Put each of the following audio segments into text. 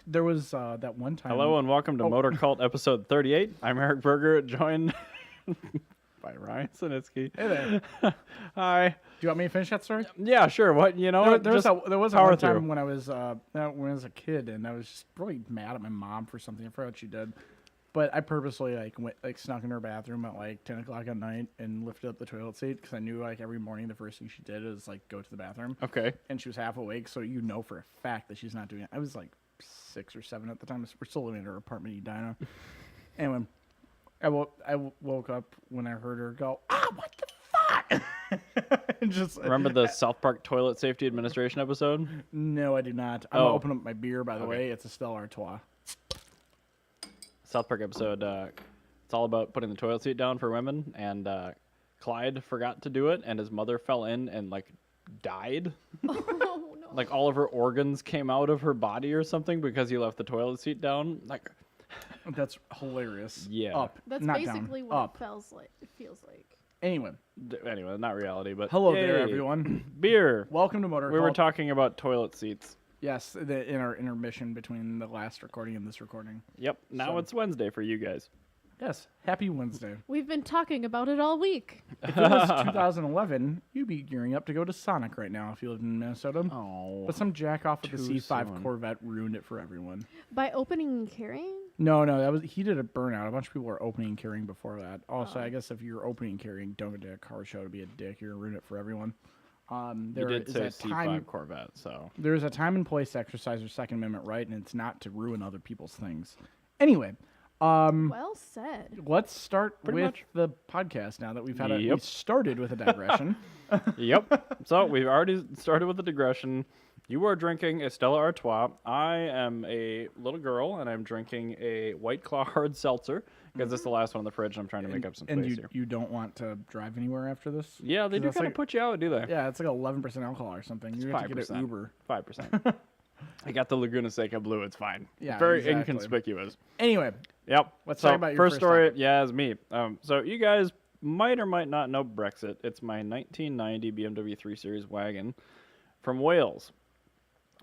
There was that one time. Hello and welcome to Motorcult episode 38. I'm Erik Berger, joined by Ryan Sinitsky. Hey there. Hi. Do you want me to finish that story? Yeah, sure. What you know? There was a power one time through. when I was a kid, and I was just really mad at my mom for something. I forgot what she did, but I purposely snuck in her bathroom at like 10 o'clock at night and lifted up the toilet seat because I knew like every morning the first thing she did is like go to the bathroom. Okay. And she was half awake, so you know for a fact that she's not doing it. I was like 6 or 7 at the time. We're still living in her apartment in Edina. And when I woke up when I heard her go, what the fuck? And just Remember the South Park Toilet Safety Administration episode? No, I do not. I'm gonna open up my beer, by the way. It's a Stella Artois. South Park episode. It's all about putting the toilet seat down for women, and Clyde forgot to do it, and his mother fell in and like died. Oh, no. Like all of her organs came out of her body or something because he left the toilet seat down. Like, That's hilarious. Yeah. Up. That's not basically down. what Up. it feels like. Anyway. Anyway, not reality, but Hello there, yay. everyone. Beer. Welcome to Motorcult. We were talking about toilet seats. Yes, in our intermission between the last recording and this recording. Yep. Now it's Wednesday for you guys. Yes. Happy Wednesday. We've been talking about it all week. If it was 2011, you'd be gearing up to go to Sonic right now if you lived in Minnesota. Oh. But some jack off with the Too C5 soon. Corvette ruined it for everyone. By opening and carrying? No, he did a burnout. A bunch of people were opening and carrying before that. Also, I guess if you're opening and carrying, don't go to a car show to be a dick. You're gonna ruin it for everyone. You There did is say a C5 time. Corvette, so. There's a time and place to exercise your Second Amendment right, and it's not to ruin other people's things. Anyway, Well said. let's start Pretty with much. the podcast now that we've had we Yep. started with a digression. Yep. So we've already started with the digression. You are drinking a Stella Artois. I am a little girl, and I'm drinking a White Claw hard seltzer because it's the last one in the fridge, and I'm trying to make up some And space here. you don't want to drive anywhere after this? Yeah, they do That's kind of like- put you out, do they? Yeah, it's like 11% alcohol or something. You have to get an 5%. Uber. 5%. I got the Laguna Seca Blue. It's fine. Yeah, Very exactly. inconspicuous. Anyway, Yep. Let's so talk about your first first story. topic. Yeah, it's me. So you guys might or might not know Brexit. It's my 1990 BMW 3 Series wagon from Wales.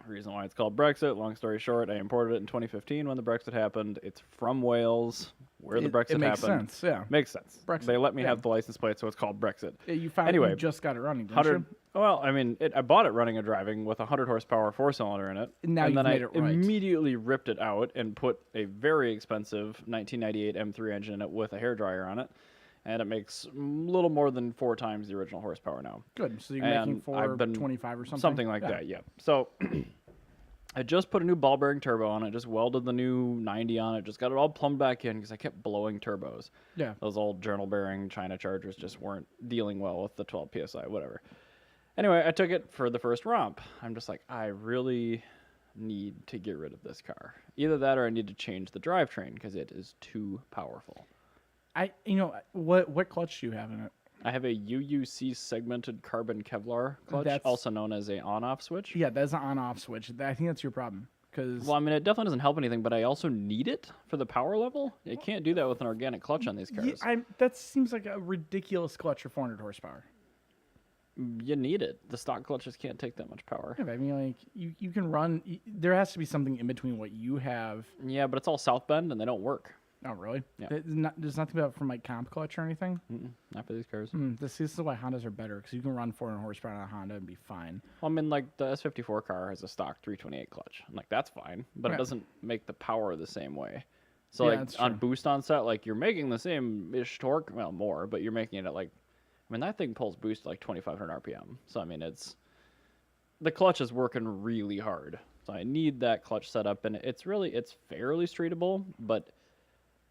The reason why it's called Brexit, long story short, I imported it in 2015 when the Brexit happened. It's from Wales, where the Brexit it makes happened. sense, yeah. Makes sense. Brexit, They let me yeah. have the license plate, so it's called Brexit. Yeah, you found Anyway, you just got it running, didn't 100. you? Well, I mean, I bought it running and driving with a 100 horsepower 4-cylinder in it. And now and you've then made I it right. immediately ripped it out and put a very expensive 1998 M3 engine in it with a hairdryer on it. And it makes a little more than 4 times the original horsepower now. Good. So you're And making I've been 425 or something? Something like that, yeah. So I just put a new ball bearing turbo on it, just welded the new 90 on it, just got it all plumbed back in because I kept blowing turbos. Yeah. Those old journal bearing China Chargers just weren't dealing well with the 12 PSI, whatever. Anyway, I took it for the first romp. I'm just like, I really need to get rid of this car. Either that or I need to change the drivetrain because it is too powerful. What clutch do you have in it? I have a UUC segmented carbon Kevlar clutch, That's- also known as a on-off switch. Yeah, that's an on-off switch. I think that's your problem. Because Well, I mean, it definitely doesn't help anything, but I also need it for the power level. You can't do that with an organic clutch on these cars. that seems like a ridiculous clutch for 400 horsepower. You need it. The stock clutches can't take that much power. Yeah, but I mean, like you can run. There has to be something in between what you have. Yeah, but it's all South Bend, and they don't work. Oh, really? Yeah. There's nothing about from like comp clutch or anything. Not for these cars. This is why Hondas are better because you can run 400 horsepower on a Honda and be fine. Well, I mean, like the S54 car has a stock 328 clutch. I'm like, that's fine, but Yeah. it doesn't make the power the same way. So Yeah, like that's on true. boost onset, like you're making the same ish torque, well more, but you're making it at like, I mean that thing pulls boost at like 2,500 RPM. So I mean it's, the clutch is working really hard. So I need that clutch setup, and it's fairly streetable, but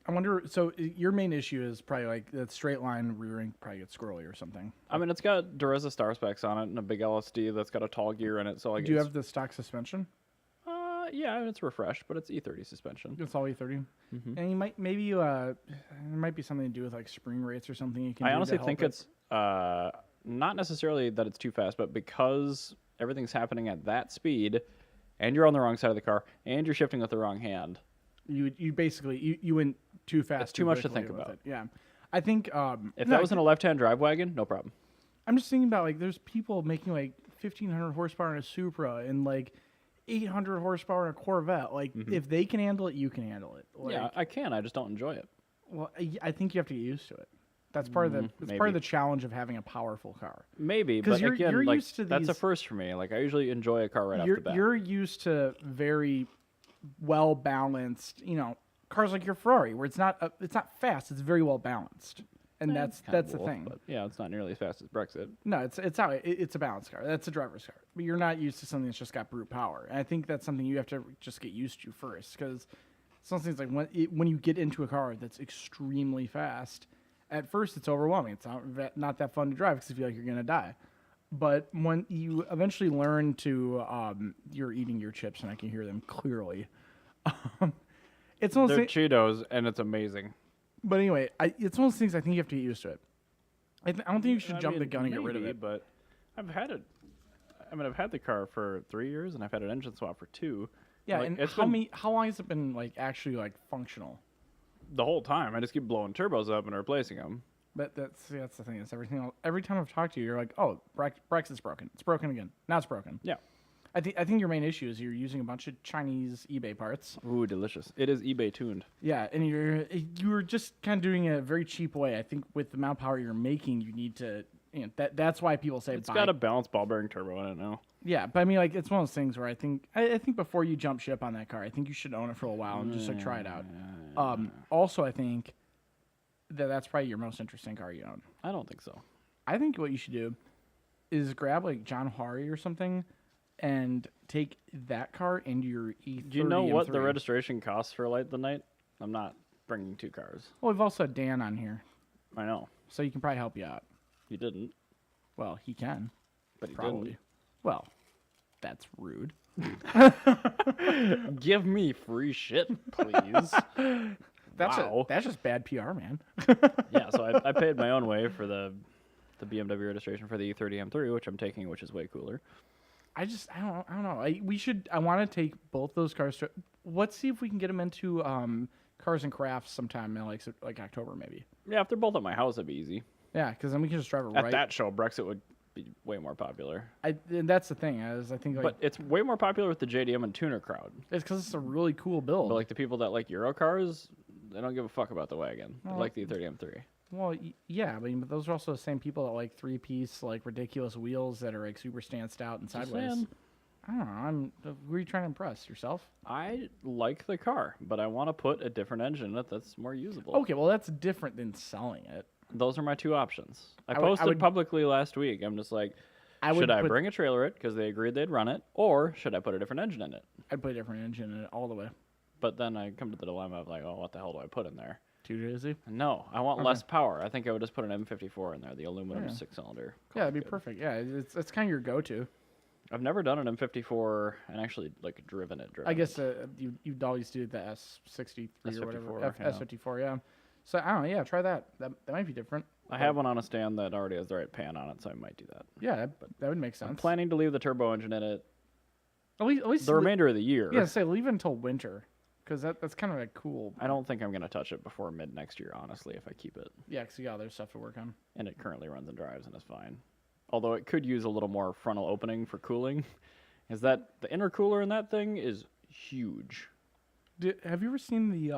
I wonder. So your main issue is probably like that straight line rear end probably gets squirrely or something. I mean it's got Dureza star specs on it and a big LSD that's got a tall gear in it. So like, Do you have the stock suspension? Yeah, it's refreshed, but it's E30 suspension. It's all E30. And you might it might be something to do with like spring rates or something. You can. I do to honestly help think it. it's not necessarily that it's too fast, but because everything's happening at that speed, and you're on the wrong side of the car, and you're shifting with the wrong hand. You basically you went too fast. It's too much to quickly think with about. it. Yeah, I think If that was in a left-hand drive wagon, no problem. I'm just thinking about like there's people making like 1,500 horsepower in a Supra, and like 800 horsepower in a Corvette. Like, if they can handle it, you can handle it. Like, Yeah, I can. I just don't enjoy it. well, I think you have to get used to it. That's part of the. It's part of the challenge of having a powerful car. Maybe, 'Cause but again, you're like, used to that's a these- first for me. Like, I usually enjoy a car right off the bat. You're used to very well balanced. Cars like your Ferrari, where it's not fast. It's very well balanced, and that's Kinda the both, thing. But yeah, it's not nearly as fast as Brexit. No, it's a balanced car. That's a driver's car. But you're not used to something that's just got brute power. And I think that's something you have to just get used to first, because some things like when you get into a car that's extremely fast, at first it's overwhelming. It's not that fun to drive because you feel like you're gonna die. But when you eventually learn to, you're eating your chips and I can hear them clearly. It's one of those They're things, Cheetos, and it's amazing. but anyway, it's one of those things I think you have to get used to it. I don't think you should jump the gun and get rid of maybe, it. But I've had it. I mean, I've had the car for 3 years, and I've had an engine swap for 2. Yeah, Like, and it's how been long has it been like actually like functional? the whole time. I just keep blowing turbos up and replacing them. But that's the thing. It's everything. Every time I've talked to you, you're like, "Oh, Brexit's broken. It's broken again. Now it's broken." Yeah. I think your main issue is you're using a bunch of Chinese eBay parts. Ooh, delicious. It is eBay tuned. Yeah, and you're just kind of doing it a very cheap way. I think with the amount of power you're making, you need to. That's why people say It's got a balanced ball bearing turbo in it now. Yeah, but I mean, like, it's one of those things where I think before you jump ship on that car, I think you should own it for a while and just like try it out. Also, I think that's probably your most interesting car you own. I don't think so. I think what you should do is grab like John Hari or something and take that car into your E30. Do you know what the M3. registration costs for Light the Night? I'm not bringing 2 cars. Well, we've also had Dan on here, I know. so he can probably help you out. You didn't, Well, he can. but he Probably. didn't. Well, that's rude. Give me free shit, please. Wow. That's just bad PR, man. Yeah, so I paid my own way for the BMW registration for the E30 M3, which I'm taking, which is way cooler. I don't know. I want to take both those cars. Let's see if we can get them into Cars and Crafts sometime in like October maybe. Yeah, if they're both at my house, it'd be easy. Yeah, because then we can just drive it At right. that show, Brexit would be way more popular. And that's the thing is I think like But it's way more popular with the JDM and tuner crowd. it's because it's a really cool build. But like the people that like Euro cars, they don't give a fuck about the wagon. They like the E30 M3. Well, yeah, but those are also the same people that like 3-piece like ridiculous wheels that are like super stanced out and Just sideways. saying. I don't know. Who are you trying to impress? Yourself? I like the car, but I want to put a different engine in it that's more usable. Okay, well that's different than selling it. Those are my 2 options. I I posted would- publicly last week. I'm just like, should I bring a trailer it because they agreed they'd run it, or should I put a different engine in it? I'd put a different engine in it all the way. But then I come to the dilemma of like, oh, what the hell do I put in there? Too easy? No, I want less power. I think I would just put an M54 in there, the aluminum Yeah. 6-cylinder. Yeah, that'd be perfect. Yeah, it's kind of your go-to. I've never done an M54 and actually like driven it. I guess you'd always do the S63 or whatever. S54, yeah. S54, yeah. So I don't know. Yeah, try that. That might be different. I have one on a stand that already has the right pan on it, so I might do that. Yeah, that would make sense. I'm planning to leave the turbo engine in it at least the remainder of the year. Yeah, say leave it until winter, because that's kind of like cool. I don't think I'm going to touch it before mid next year, honestly, if I keep it. Yeah, because you got other stuff to work on. And it currently runs and drives and is fine. Although it could use a little more frontal opening for cooling. Is that the intercooler in that thing is huge. Have you ever seen the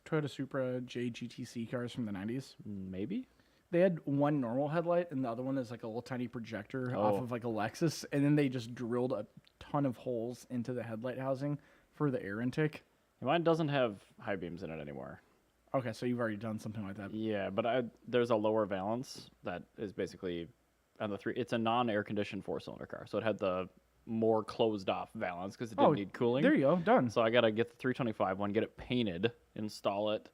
Toyota Supra JGTC cars from the 90s? Maybe? They had one normal headlight and the other one is like a little tiny projector off of like a Lexus, and then they just drilled a ton of holes into the headlight housing for the air intake. Mine doesn't have high beams in it anymore. Okay, so you've already done something like that. Yeah, but there's a lower valance that is basically on the 3. It's a non-air conditioned 4-cylinder car, so it had the more closed off valance because it didn't need cooling. There you go, done. So I gotta get the 325 one, get it painted, install it,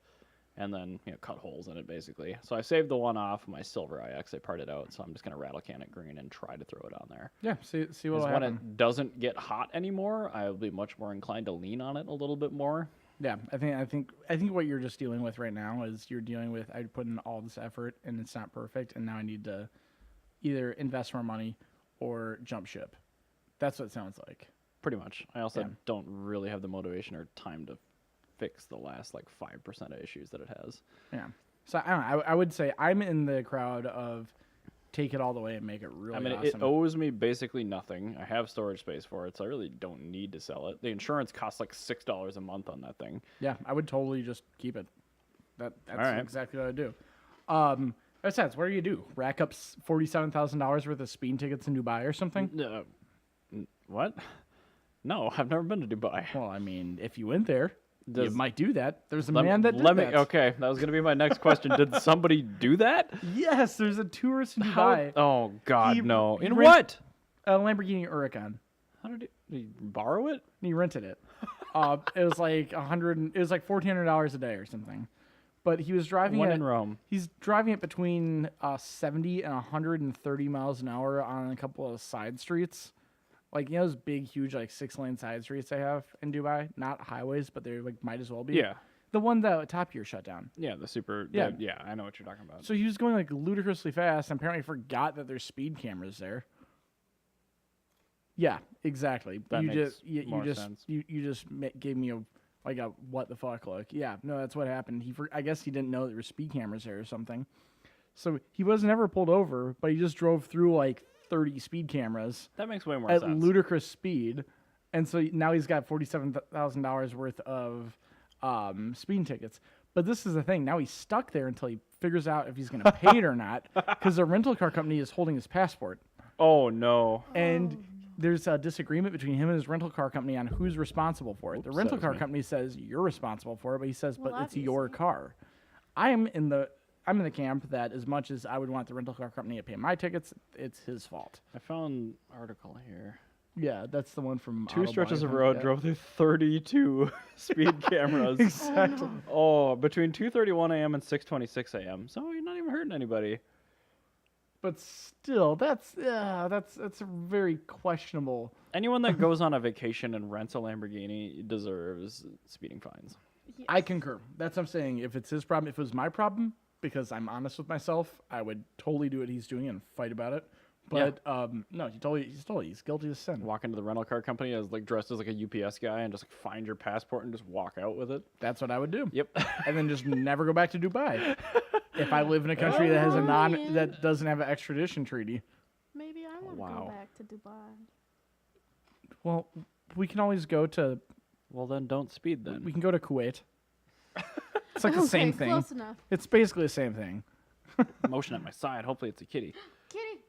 and then cut holes in it basically. So I saved the one off my silver IX. I parted out, so I'm just gonna rattle can it green and try to throw it on there. Yeah, see what will When happen. it doesn't get hot anymore, I'll be much more inclined to lean on it a little bit more. Yeah, I think what you're just dealing with right now is you're dealing with I put in all this effort and it's not perfect, and now I need to either invest more money or jump ship. That's what it sounds like. Pretty much. I also don't really have the motivation or time to fix the last 5% of issues that it has. Yeah. So I don't know. I would say I'm in the crowd of take it all the way and make it really I mean, awesome. it owes me basically nothing. I have storage space for it, so I really don't need to sell it. The insurance costs like $6 a month on that thing. Yeah, I would totally just keep it. That's right. exactly what I do. Besides, what do you do? Rack up $47,000 worth of speeding tickets in Dubai or something? What? No, I've never been to Dubai. Well, I mean, if you went there, you Does- might do that. There's a Let- man that did let me, that. Okay, that was going to be my next question. Did somebody do that? Yes, there's a tourist in How- Dubai. Oh, God, He- no. he In rent- what? A Lamborghini Hurracan. How did he borrow it? And he rented it. It was like $1,400 a day or something. But he was driving When it. in Rome. He's driving it between 70 and 130 miles an hour on a couple of side streets. Like, you know those big, huge, like 6-lane side streets they have in Dubai? Not highways, but they like might as well be. Yeah. The one that Top Gear shut down. Yeah, the super. Yeah. Yeah, I know what you're talking about. So he was going like ludicrously fast and apparently forgot that there's speed cameras there. Yeah, exactly. That you makes just you, more you just sense. you just gave me a what the fuck look. Yeah, no, that's what happened. I guess he didn't know there were speed cameras there or something. So he was never pulled over, but he just drove through like 30 speed cameras That makes way more at sense. ludicrous speed, and so now he's got $47,000 worth of speeding tickets. But this is the thing. Now he's stuck there until he figures out if he's going to pay it or not, because the rental car company is holding his passport. Oh, no. And there's a disagreement between him and his rental car company on who's responsible for it. The Oops, rental that was car me. company says you're responsible for it, but he says, Well, but it's your obviously. car. I'm in the camp that as much as I would want the rental car company to pay my tickets, it's his fault. I found an article here. Yeah, that's the one from Two stretches of Autobahn, road yeah. drove through 32 speed cameras. Exactly. Oh, between 2:31 a.m. and 6:26 a.m. So you're not even hurting anybody. But still, that's a very questionable. Anyone that goes on a vacation and rents a Lamborghini deserves speeding fines. Yes. I concur. That's what I'm saying. If it's his problem, if it was my problem, because I'm honest with myself, I would totally do what he's doing and fight about it. But no, he's guilty as sin. Walk into the rental car company as like dressed as like a UPS guy and just like find your passport and just walk out with it. That's what I would do. Yep. And then just never go back to Dubai. If I live in a country that has that doesn't have an extradition treaty. Maybe I want to Wow. go back to Dubai. Well, we can always go to Well, then don't speed then. we can go to Kuwait. It's like the Okay, same thing. Close enough. It's basically the same thing. Motion at my side. Hopefully it's a kitty. Kitty.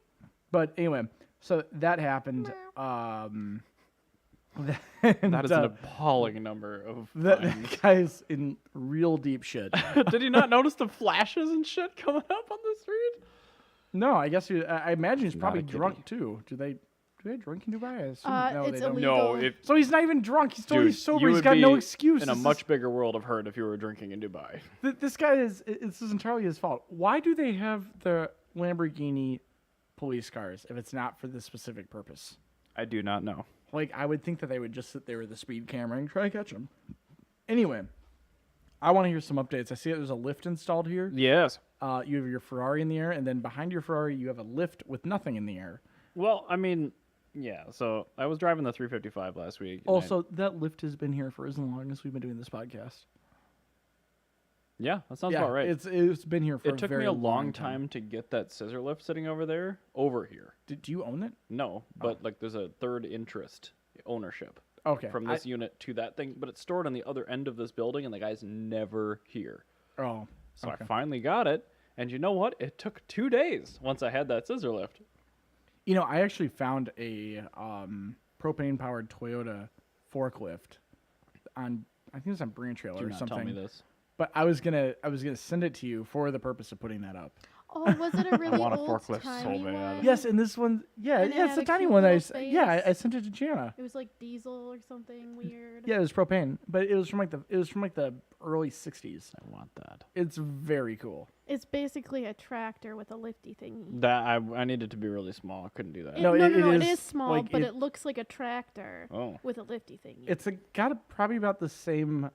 But anyway, so that happened. That is an appalling number of That fines. guy's in real deep shit. Did you not notice the flashes and shit coming up on the street? No, I guess I imagine he's Not probably a kitty. drunk too. Do they drink in Dubai? I assume no, It's they don't. illegal. No, if So he's not even drunk. He's totally dude, sober. you He's would got no be excuse. in a This is- much bigger world of hurt if you were drinking in Dubai. This guy this is entirely his fault. Why do they have the Lamborghini police cars if it's not for this specific purpose? I do not know. Like, I would think that they would just sit there with a speed camera and try to catch him. Anyway, I want to hear some updates. I see that there's a lift installed here. Yes. You have your Ferrari in the air, and then behind your Ferrari, you have a lift with nothing in the air. Well, I mean, yeah. So I was driving the 355 last week. and Also, that lift has been here for as long as we've been doing this podcast. yeah, that sounds Yeah, about right. it's been here for It took very me a long time to get that scissor lift sitting over there over here. Do you own it? No, but like there's a third interest ownership Okay. from this unit to that thing, but it's stored on the other end of this building, and the guy's never here. Oh. So okay. I finally got it, and you know what? It took 2 days once I had that scissor lift. You know, I actually found a propane-powered Toyota forklift on, I think it was on Brand Trailer Do or not something. tell me this. But I was gonna send it to you for the purpose of putting that up. Oh, was it a really want a old forklift so timey bad. one? Yes, and this one, yeah, And it it's had the a tiny cute one. little I face. sent it to Jana. It was like diesel or something weird. Yeah, it was propane, but it was from like the early '60s. I want that. It's very cool. It's basically a tractor with a lifty thingy. That I needed to be really small. I couldn't do that. No, no, it it is, is small, like, but it- it looks like a tractor Oh. with a lifty thingy. It's got probably about the same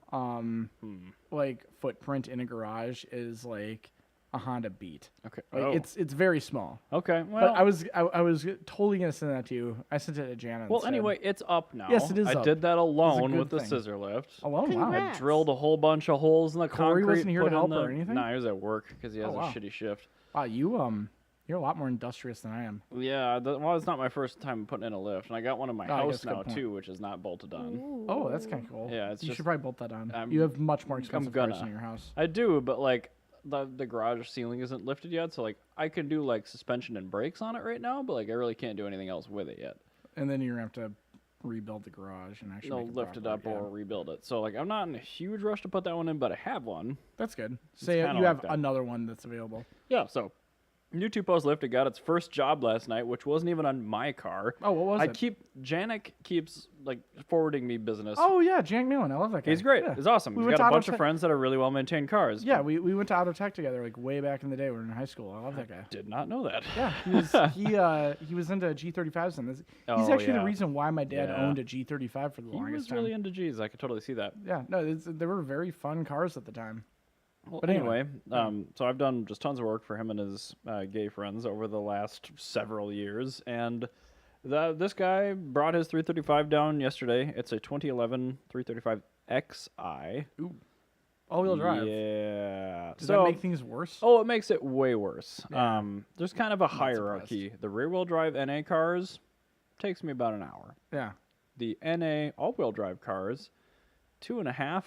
like footprint in a garage as like a Honda Beat. Okay. Like, Oh. it's very small. Okay. Well, But I was totally gonna send that to you. I sent it to Jana. well, instead. anyway, it's up now. Yes, it is I up. did that alone good with the thing. scissor lift. Alone, wow. Congrats. Drilled a whole bunch of holes in the Corey concrete. wasn't here to put in help the, or anything? No, he was at work because he has Oh, wow. a shitty shift. Wow, you You're a lot more industrious than I am. Yeah, well, it's not my first time putting in a lift, and I got one in my Oh, I house guess good now point. too, which is not bolted on. Ooh. Oh, that's kind of cool. Yeah, it's you just- should probably bolt that on. I'm- You have much more expensive cars gonna. in your house. I do, but like the garage ceiling isn't lifted yet, so like I can do like suspension and brakes on it right now, but like I really can't do anything else with it yet. And then you're gonna have to rebuild the garage and actually No, make lift it proper, up yeah. or rebuild it. So like I'm not in a huge rush to put that one in, but I have one. That's good. Say kinda you like have that. another one that's available. Yeah, so new 2-post lift. It got its first job last night, which wasn't even on my car. Oh, what was it? Janik keeps like forwarding me business. Oh yeah, Jack Millen. I love that guy. He's great. Yeah. He's awesome. We He's went got to a bunch Auto of friends that are really well maintained cars. Yeah, we went to Auto Tech together like way back in the day. We were in high school. I love that guy. Did not know that. Yeah, he was into G35s and this. He's Oh, actually yeah. the reason why my dad Yeah. owned a G35 for the He longest was time. really into G's. I could totally see that. Yeah, no, they were very fun cars at the time. Well, But anyway, anyway, so I've done just tons of work for him and his gay friends over the last several years, and this guy brought his 335 down yesterday. It's a 2011 335 XI. All-wheel drive. Yeah. Does so, that make things worse? Oh, it makes it way worse. Yeah. There's kind of a surprised. hierarchy. The rear-wheel drive NA cars takes me about an hour. Yeah, The NA all-wheel drive cars, 2.5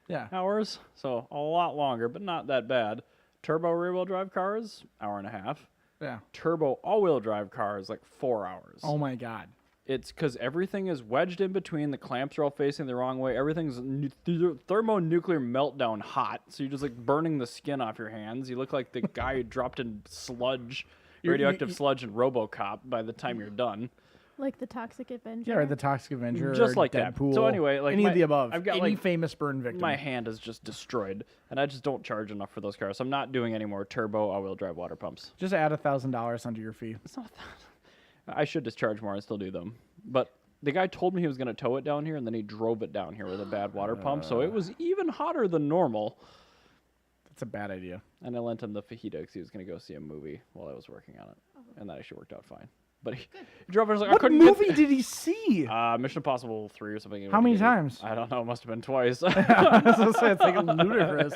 yeah. hours, so a lot longer, but not that bad. Turbo rear-wheel drive cars, 1.5 hours. Yeah. Turbo all-wheel drive cars, like 4 hours. Oh my God. It's because everything is wedged in between. The clamps are all facing the wrong way. Everything's thermonuclear meltdown hot. So you're just like burning the skin off your hands. You look like the guy who dropped in sludge, radioactive sludge in RoboCop by the time you're done. Like the Toxic Avenger. Yeah, or the Toxic Avenger. Just or like that. Deadpool. So anyway, like any my- of the above. I've got, any like, famous burn victim. My hand is just destroyed, and I just don't charge enough for those cars. So I'm not doing any more turbo all-wheel drive water pumps. Just add $1,000 onto your fee. It's not that. I should just charge more and still do them. But the guy told me he was going to tow it down here, and then he drove it down here with a bad water pump, so it was even hotter than normal. That's a bad idea. And I lent him the fajita because he was going to go see a movie while I was working on it, and that actually worked out fine. But he drove it. I was like, I What couldn't movie get did he see? Mission Impossible 3 or something. How many times? I don't know. It must have been twice. I was gonna say, it's like ludicrous.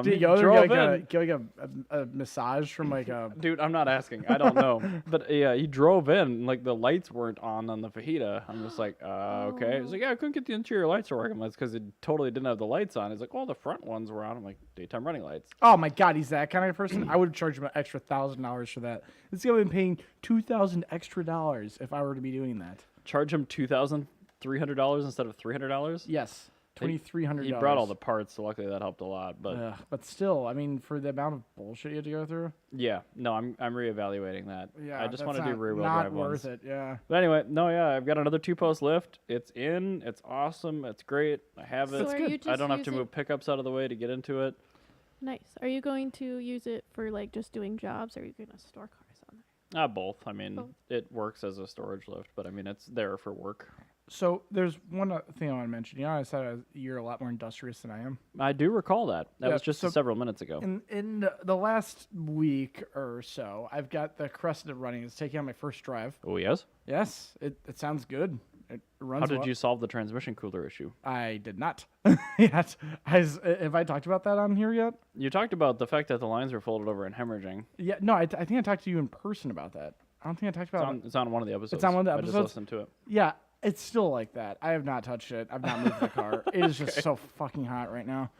Did he you go there drove and get in. a massage from like a? Dude, I'm not asking. I don't know. But yeah, he drove in, and, like the lights weren't on the fajita. I'm just like, okay. He's like, yeah, I couldn't get the interior lights to work. I'm like, because it totally didn't have the lights on. He's like, well, the front ones were on. I'm like, daytime running lights. Oh my God, he's that kind of person. I would charge him an extra $1,000 for that. This guy would be paying $2,000 extra if I were to be doing that. Charge him $2,300 instead of $300. Yes, $2,300. He brought all the parts, so luckily that helped a lot. But But still, I mean, for the amount of bullshit you had to go through. yeah, no, I'm reevaluating that. Yeah, I just that's want to do not- rear wheel not drive worth ones. it. Yeah. But anyway, no, yeah, I've got another 2-post lift. It's in. It's awesome. It's great. I have it. So are you just I don't have to using- move pickups out of the way to get into it. Nice. Are you going to use it for like just doing jobs, or are you going to store cars on there? Both. I mean, Both. it works as a storage lift, but I mean, it's there for work. So there's one thing I want to mention. You know, I said you're a lot more industrious than I am. I do recall that. That Yeah, was just so several minutes ago. In the last week or so, I've got the Cressida running. It's taking on my first drive. Oh, yes? Yes, it sounds good. It runs. How did well. you solve the transmission cooler issue? I did not yet. Have I talked about that on here yet? You talked about the fact that the lines were folded over and hemorrhaging. Yeah, no. I think I talked to you in person about that. I don't think I talked about it. It's on one of the episodes. on one of the I episodes? just listened to it. Yeah, it's still like that. I have not touched it. I've not moved the car. It is just so fucking hot right now.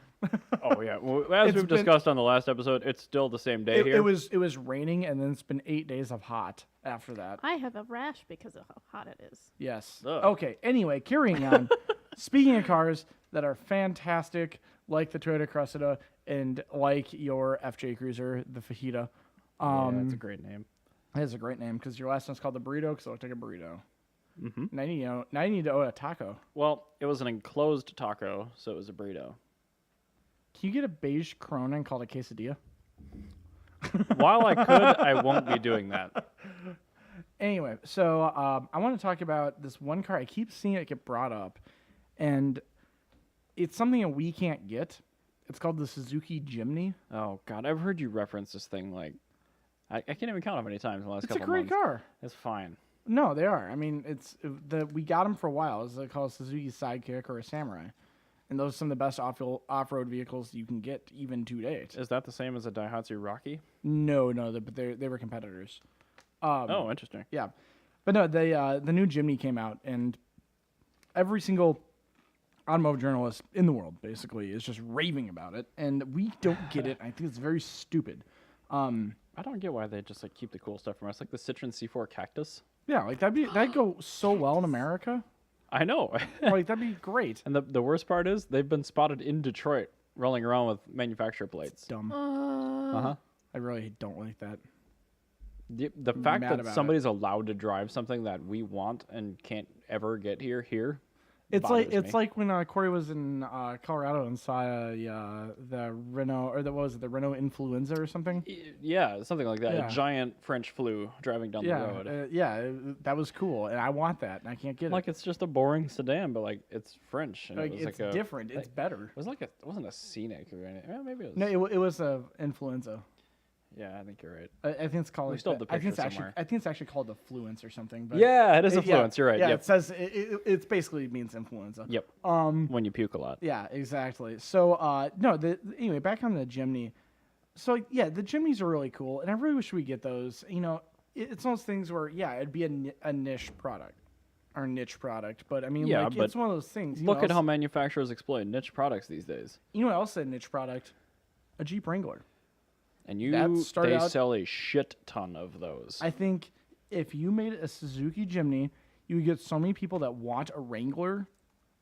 Oh, yeah. Well, as It's we've been- discussed on the last episode, it's still the same day here. It was raining, and then it's been 8 days of hot after that. I have a rash because of how hot it is. Yes. Ugh. Okay. Anyway, carrying on. Speaking of cars that are fantastic, like the Toyota Cressida and like your FJ Cruiser, the Fajita. Yeah, it's a great name. It is a great name because your last one's called the Burrito because it looked like a burrito. Mm-hmm. Now you need to own a taco. Well, it was an enclosed taco, so it was a burrito. Can you get a beige Corona called a quesadilla? While I could, I won't be doing that. Anyway, so I want to talk about this one car. I keep seeing it get brought up, and it's something that we can't get. It's called the Suzuki Jiimny. Oh, God. I've heard you reference this thing like... I can't even count how many times in the last It's a couple great months. car. It's fine. No, they are. I mean, we got them for a while. It's called a Suzuki Sidekick or a Samurai, And those are some of the best off-road vehicles you can get even to date. Is that the same as a Daihatsu Rocky? No, but they were competitors. Oh, interesting. Yeah, but no, the new Jiimny came out, and every single automotive journalist in the world basically is just raving about it, and we don't get it. I think it's very stupid. I don't get why they just like keep the cool stuff from us, like the Citroen C4 Cactus. Yeah, like that'd go so well in America. I know. Like that'd be great. And the worst part is they've been spotted in Detroit rolling around with manufacturer plates. Dumb. Uh-huh. I really don't like that. The fact Mad that about somebody's allowed to drive something that we want and can't ever get here It's bothers me. like when Corey was in Colorado and saw the Renault, or the Renault Influenza or something. Yeah, something like that. Yeah. A giant French flu driving down the road. That was cool, and I want that, and I can't get Like it. it's just a boring sedan, but like it's French. And Like it was it's like different. It's better. It was like it wasn't a scenic or anything. Well, maybe it was. No, it was a Influenza. Yeah, I think you're right. I think it's called. We still have the picture I somewhere. think it's actually called the Fluence or something. But Yeah, it is Fluence. You're right. Yeah, Yep. it says it basically means influenza. Yep. When you puke a lot. Yeah, exactly. So no, anyway, back on the Jiimny. So yeah, the Jiimnys are really cool, and I really wish we get those. You know, it's one of those things where it'd be a niche product. Or niche product, but I mean, Yeah, like, but it's one of those things. Look at how manufacturers exploit niche products these days. You know what else is a niche product? A Jeep Wrangler. And That sell a shit ton of those. I think if you made a Suzuki Jiimny, you would get so many people that want a Wrangler,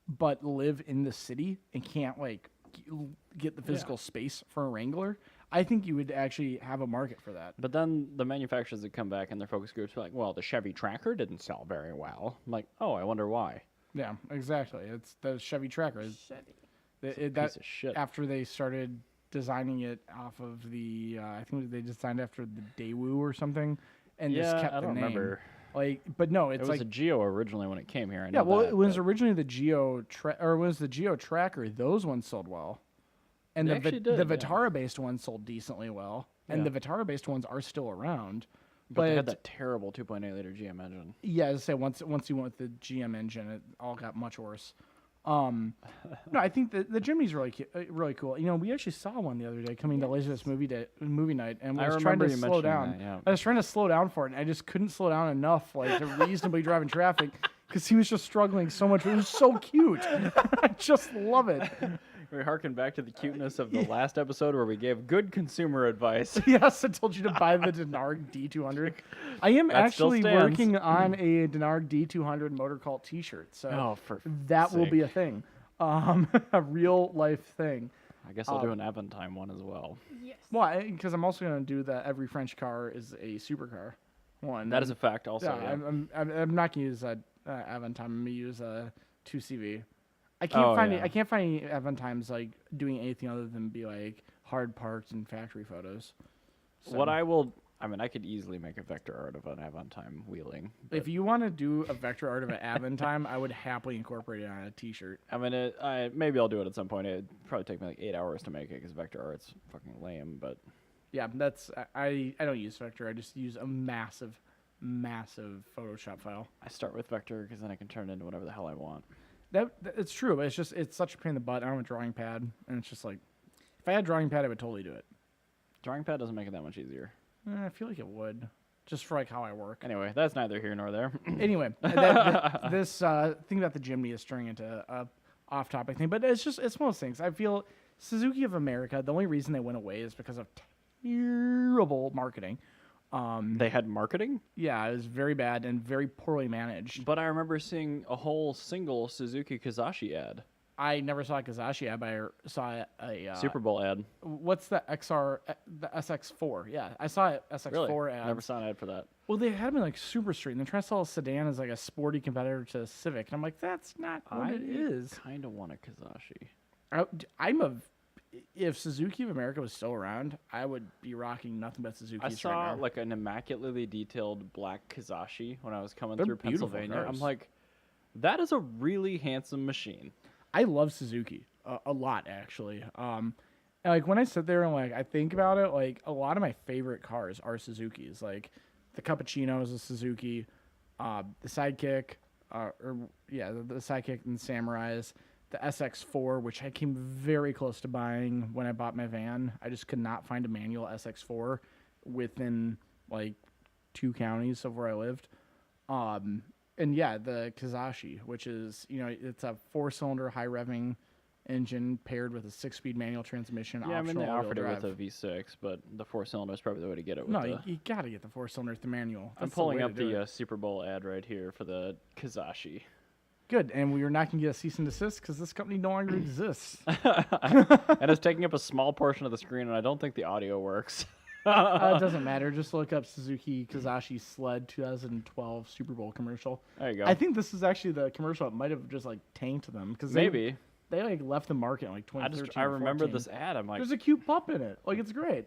but live in the city and can't like get the physical space for a Wrangler. I think you would actually have a market for that. But then the manufacturers that come back and their focus groups are like, well, the Chevy Tracker didn't sell very well. I'm like, oh, I wonder why. Yeah, exactly. It's the Chevy Tracker. Piece of shit. After they started designing it off of the, I think they designed after the Daewoo or something, and just kept I the don't name. remember. Like, but no, It it's was like a Geo originally when it came here. I yeah. know Well, that, it was but originally the Geo or it was the Geo Tracker. Those ones sold well, and They the actually did, the yeah. Vitara based ones sold decently well, and Yeah. the Vitara based ones are still around. but they had that terrible 2.8 liter GM engine. Yeah, as I say, once you went with the GM engine, it all got much worse. No, I think the Jiimny's really cool. You know, we actually saw one the other day coming to Laserdisc movie night, and I was trying remember to you slow mentioning down. that, yeah. I was trying to slow down for it, and I just couldn't slow down enough, like to reasonably drive in traffic, because he was just struggling so much. It was so cute. I just love it. We harken back to the cuteness of the last episode where we gave good consumer advice. Yes, I told you to buy the Denard D200. I am That still actually stands. working on a Denard D200 Motorcult T-shirt, so Oh, for that will be sake. a thing, a real life thing. I guess I'll do an Aventime one as well. Yes. Well, because I'm also going to do the every French car is a supercar one. That is a fact also. yeah. Yeah. I'm not going to use a Aventime. I'm going to use a 2CV. I can't Oh, find yeah. I can't find any Aventimes like doing anything other than be like hard parked and factory photos. So, What I mean, I could easily make a vector art of an Aventime wheeling. if you want to do a vector art of an Aventime, I would happily incorporate it on a T-shirt. I mean, maybe I'll do it at some point. It'd probably take me like 8 hours to make it because vector art's fucking lame. But Yeah, that's I don't use vector. I just use a massive Photoshop file. I start with vector because then I can turn it into whatever the hell I want. That it's true, but it's such a pain in the butt. I don't have a drawing pad, and it's just like, if I had a drawing pad, I would totally do it. Drawing pad doesn't make it that much easier. I feel like it would, just for like how I work. Anyway, that's neither here nor there. Anyway, this thing about the Jiimny is turning into a off-topic thing, but it's one of those things. I feel Suzuki of America, the only reason they went away is because of terrible marketing. They had marketing? Yeah, it was very bad and very poorly managed. But I remember seeing a whole single Suzuki Kazashi ad. I never saw a Kazashi ad, but I saw a Super Bowl ad. what's the the SX4? Yeah, I saw it SX4 Really? ad. Never saw an ad for that. Well, they had them in like Super Street, and they're trying to sell a sedan as like a sporty competitor to the Civic, and I'm like, that's not what it is. kind of want a Kazashi. If Suzuki of America was still around, I would be rocking nothing but Suzukis I saw right now. like an immaculately detailed black Kazashi when I was coming They're through beautiful Pennsylvania. cars. I'm like, that is a really handsome machine. I love Suzuki a lot, actually. And, like when I sit there and like I think about it, like a lot of my favorite cars are Suzukis. Like the Cappuccino is a Suzuki, the Sidekick, the Sidekick and Samurais. the SX4, which I came very close to buying when I bought my van. I just could not find a manual SX4 within like 2 counties of where I lived. And yeah, the Kizashi, which is, it's a 4-cylinder high revving engine paired with a 6-speed manual transmission. Yeah, I mean, they optional offered it all-wheel with a V6, but the 4-cylinder is probably the way to get it. With No, the... you got to get the 4-cylinder with the manual. I'm That's pulling way up to do the it. Super Bowl ad right here for the Kizashi. Good, and we are not going to get a cease and desist because this company no longer exists. And it's taking up a small portion of the screen, and I don't think the audio works. It doesn't matter. Just look up Suzuki Kizashi Sled 2012 Super Bowl commercial. There you go. I think this is actually the commercial that might have just like tanked them because Maybe. they like left the market in like 2013. I remember 14. this ad. I'm like, There's a cute pup in it. Like, it's great.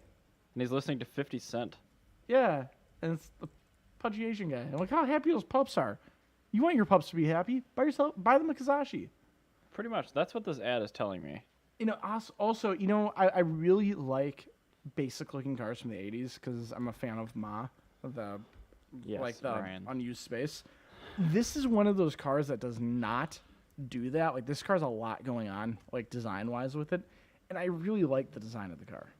and he's listening to 50 Cent. Yeah, and it's the pudgy Asian guy. And look how happy those pups are. You want your pups to be happy? Buy them a Kizashi. Pretty much. That's what this ad is telling me. Also, I really like basic looking cars from the 80s because I'm a fan of the Yes, Ryan. unused space. This is one of those cars that does not do that. Like, this car's a lot going on, like, design-wise with it, and I really like the design of the car.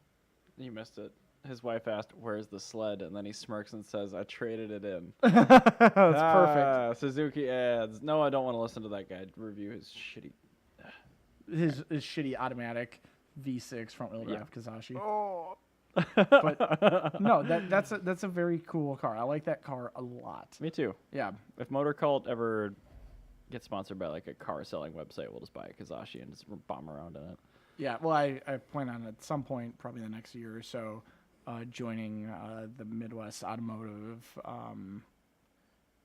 You missed it. His wife asked, "Where's the sled?" And then he smirks and says, "I traded it in." That's perfect. Suzuki ads. No, I don't want to listen to that guy review his shitty. His shitty automatic V6 front-wheel drive Kizashi. Oh. But no, that's a very cool car. I like that car a lot. Me too. Yeah. If Motorcult ever gets sponsored by like a car selling website, we'll just buy a Kizashi and just bomb around in it. Yeah, well, I plan on at some point, probably the next year or so, joining the Midwest Automotive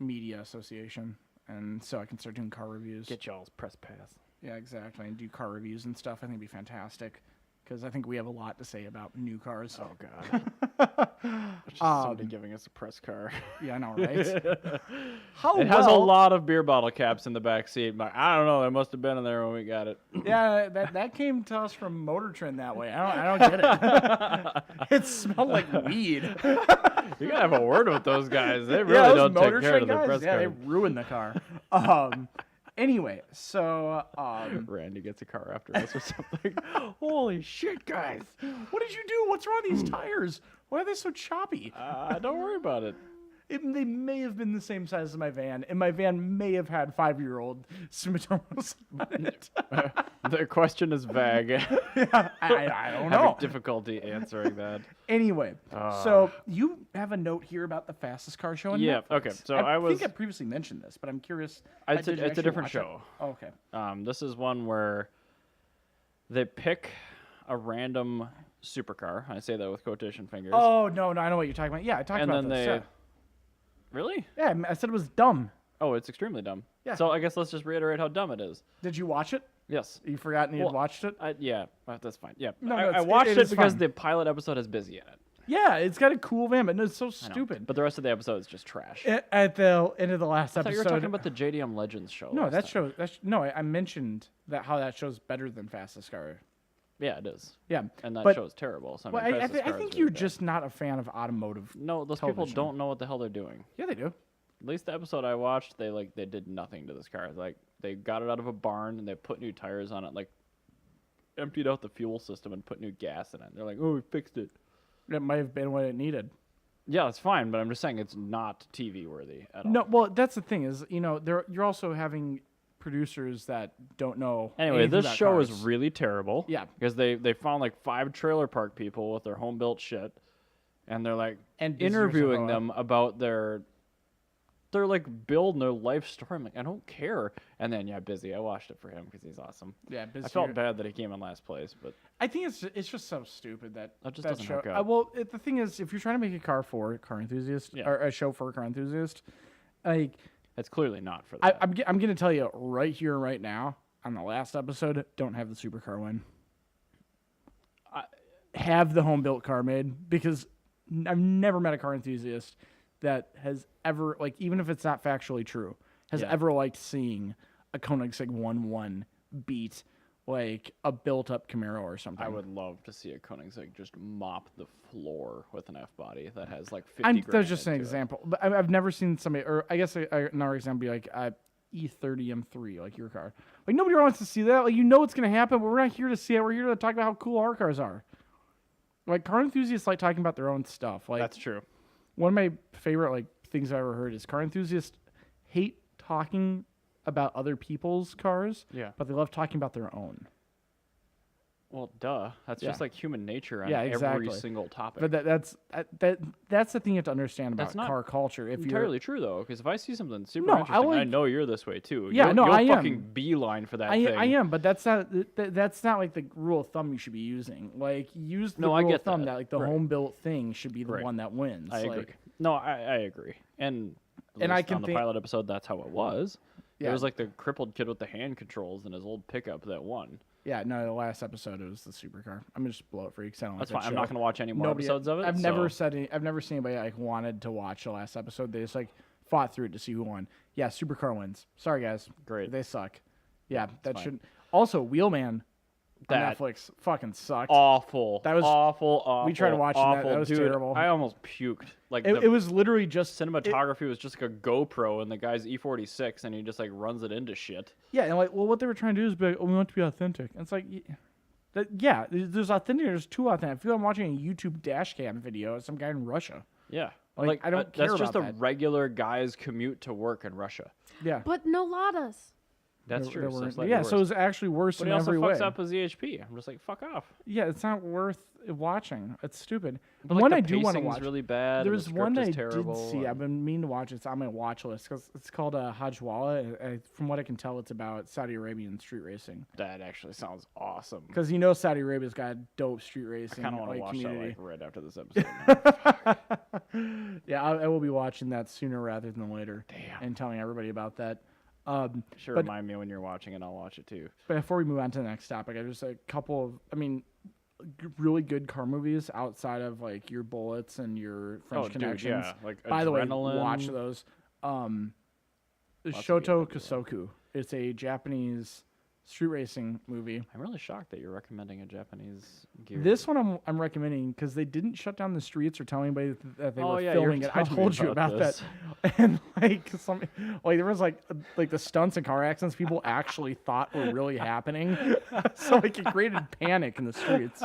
Media Association, and so I can start doing car reviews. Get y'all's press pass. Yeah, exactly, and do car reviews and stuff. I think it'd be fantastic, because I think we have a lot to say about new cars. Oh God. Just somebody giving us a press car. Yeah, I know, right? It has a lot of beer bottle caps in the back seat. But I don't know. They must have been in there when we got it. Yeah, that came to us from Motor Trend that way. I don't get it. It smelled like weed. You gotta have a word with those guys. They really those don't Motor take care of Trend their guys, press yeah, they card. ruined the car. Anyway, so Randy gets a car after us or something. holy shit, guys! What did you do? What's wrong with these tires? Why are they so choppy? Don't worry about it. They may have been the same size as my van, and my van may have had 5-year-old Sumitomos on it. The question is vague. I don't Having know. difficulty answering that. Anyway, so you have a note here about the fastest car show on Yeah, Netflix. okay, so I was- think I previously mentioned this, but I'm curious. It's did you a actually different watch it? show. Oh, okay. This is one where they pick a random supercar. I say that with quotation fingers. Oh, no, I know what you're talking about. Yeah, I talked and about then this. they. Yeah. Really? Yeah, I said it was dumb. Oh, it's extremely dumb. Yeah. So I guess let's just reiterate how dumb it is. Did you watch it? Yes. You forgot and you had Well, watched it? Yeah, that's fine. Yeah. No, I it's- watched it it is because fine. the pilot episode has Busy in it. Yeah, it's got a cool van, but it's so I know. stupid. But the rest of the episode is just trash. At the end of the last I thought episode, you were talking about the JDM Legends show. no, last that time. show. No, I mentioned that how that show's better than Fastest Car. Yeah, it is. Yeah, And that but, show's terrible. So well, I, mean, I Fastest Car is think really you're bad. just not a fan of automotive. No, those television. people don't know what the hell they're doing. Yeah, they do. At least the episode I watched, they did nothing to this car. Like they got it out of a barn and they put new tires on it, like emptied out the fuel system and put new gas in it. They're like, "Oh, we fixed it." That might have been what it needed. Yeah, it's fine, but I'm just saying it's not TV worthy at all. No, well, that's the thing is, you're also having producers that don't know. Anyway, anything this about show cars. is really terrible. Yeah. Because they found like 5 trailer park people with their home built shit, and they're like And Busy interviewing Yourself. them about their like build and their life story. I'm like, I don't care. And then Busy. I watched it for him because he's awesome. Yeah, Busy I felt bad that he came in last place, but I think it's just so stupid that That just that doesn't show. work out. Well, the thing is, if you're trying to make a car for a car enthusiast Yeah. or a show for a car enthusiast, like it's clearly not for that. I'm gonna tell you right here, right now, on the last episode, don't have the supercar win. Have the home built car made, because I've never met a car enthusiast that has ever, like, even if it's not factually true, has Yeah. ever liked seeing a Koenigsegg 1.1 beat like a built up Camaro or something. I would love to see a Koenigsegg just mop the floor with an F body that has like 50 grand That's just an into it. example, but I've never seen somebody, or I guess another example would be like E30 M3, like your car. Like, nobody wants to see that. Like, you know what's going to happen, but we're not here to see it. We're here to talk about how cool our cars are. Like, car enthusiasts like talking about their own stuff. Like, That's true. one of my favorite, like, things I've ever heard is car enthusiasts hate talking about other people's cars, Yeah. but they love talking about their own. Well, duh. That's Yeah. just like human nature on Yeah, every exactly. single topic. But that's the thing you have to understand about That's not car culture. If entirely true though, because if I see something super No, I interesting, I like- know you're this way too. Yeah, you'll, no, you'll I am. fucking beeline for that thing. I am, but that's not like the rule of thumb you should be using. Like, use the No, I rule get of thumb that. that like the Right. home built thing should be the Right. one that wins. I agree. Like, No, I agree. And I least can on the think- pilot episode, that's how it was. Yeah. It was like the crippled kid with the hand controls in his old pickup that won. yeah, no, the last episode it was the supercar. I'm gonna just blow it for you because I don't That's like fine. that I'm not show. going to watch any more Nobody- episodes of it. I've so- never seen anybody like wanted to watch the last episode. They just like fought through it to see who won. Yeah, supercar wins. Sorry guys, Great. they suck. Yeah, that fine. shouldn't. Also, Wheelman on That- Netflix fucking sucked. Awful. That was- awful. we tried watching that. awful. That was Dude, terrible. I almost puked. Like It was literally just cinematography was just like a GoPro and the guy's E46 and he just like runs it into shit. Yeah, and like, well, what they were trying to do is be like, oh, we want to be authentic. And it's like, there's authentic. There's too authentic. I feel like I'm watching a YouTube dash cam video of some guy in Russia. Yeah. Like, I don't care That's just about a that. regular guy's commute to work in Russia. Yeah, But no Ladas. That's There- true. there so weren't- slightly yeah, worse. so it was actually worse But in he also every fucks way. up a ZHP. I'm just like, fuck off. Yeah, it's not worth watching. It's stupid. But like, one the I do want to pacing's watch. really bad. There and was the one script that I is terrible. did see. I've been meaning to watch it. It's on my watch list because it's called Hajwala. From what I can tell, it's about Saudi Arabian street racing. That actually sounds awesome. Because you know Saudi Arabia's got dope street I racing. kind of want to watch community. that like right after this episode. Yeah, I will be watching that sooner rather than later. Damn. And telling everybody about that. Sure, But- remind me when you're watching and I'll watch it too. But before we move on to the next topic, I just a couple of, really good car movies outside of like your Bullets and your French Connections. Dude, yeah. Like By the way, Adrenaline. watch those. Lots of Shoto good Kosoku. It's a Japanese street racing movie. I'm really shocked that you're recommending a Japanese gear. This one I'm recommending because they didn't shut down the streets or tell anybody that they Oh, were yeah, you were filming it. I telling me told you about about this. that. And like there was like the stunts and car accidents people actually thought were really happening. So like it created panic in the streets.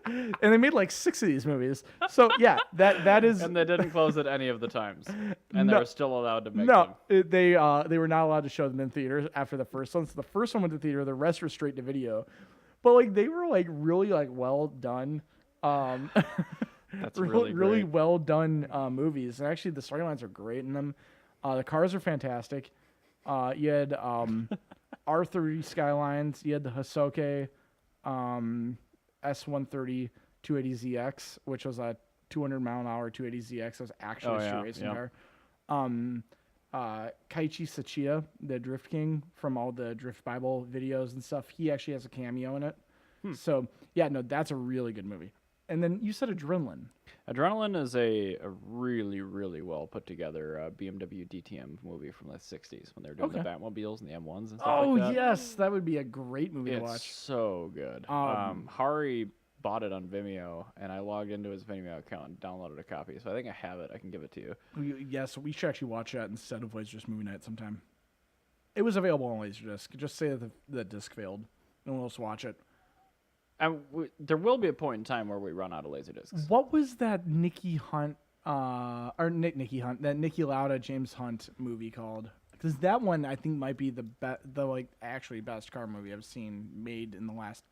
And they made like 6 of these movies. So yeah, that is And they didn't close it any of the times. And No. they were still allowed to make no, them. they were not allowed to show them in theaters after the first one. So the first one went to theater, the rest were straight to video. But like they were like really like well done. That's really really great. well done movies. And actually the storylines are great in them. The cars are fantastic. You had R30 Skylines, you had the Hosoke S130 280ZX, which was a 200 mile an hour 280ZX. That was actually a street racing car. Kaiichi Sachiya, the Drift King from all the Drift Bible videos and stuff, he actually has a cameo in it. So, yeah, no, that's a really good movie. And then you said Adrenaline. Adrenaline is a really, really well put together BMW DTM movie from the 60s when they were doing the Batmobiles and the M1s and stuff Oh, like that. yes, that would be a great movie to It's watch. so good. Hari bought it on Vimeo, and I logged into his Vimeo account and downloaded a copy. So I think I have it. I can give it to you. Yes, we should actually watch that instead of Laserdisc Movie Night sometime. It was available on Laserdisc. Just say that the disc failed, and we'll just watch it. And there will be a point in time where we run out of laserdiscs. What was that Nicky Hunt, that Nicky Lauda, James Hunt movie called? Because that one I think might be the like actually best car movie I've seen made in the last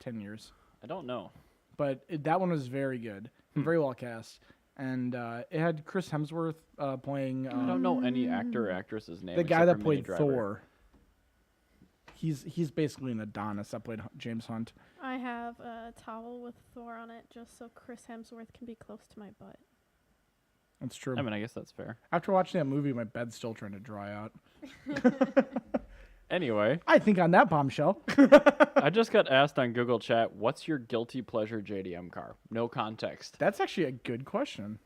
10 years. I don't know. But that one was very good, very well cast, and it had Chris Hemsworth playing. I don't know any actor or actress's name. The guy except that for Minnie played Driver. Thor. He's basically an Adonis that played James Hunt. I have a towel with Thor on it just so Chris Hemsworth can be close to my butt. That's true. I mean, I guess that's fair. After watching that movie, my bed's still trying to dry out. Anyway, I think on that bombshell. I just got asked on Google Chat, what's your guilty pleasure JDM car? No context. That's actually a good question.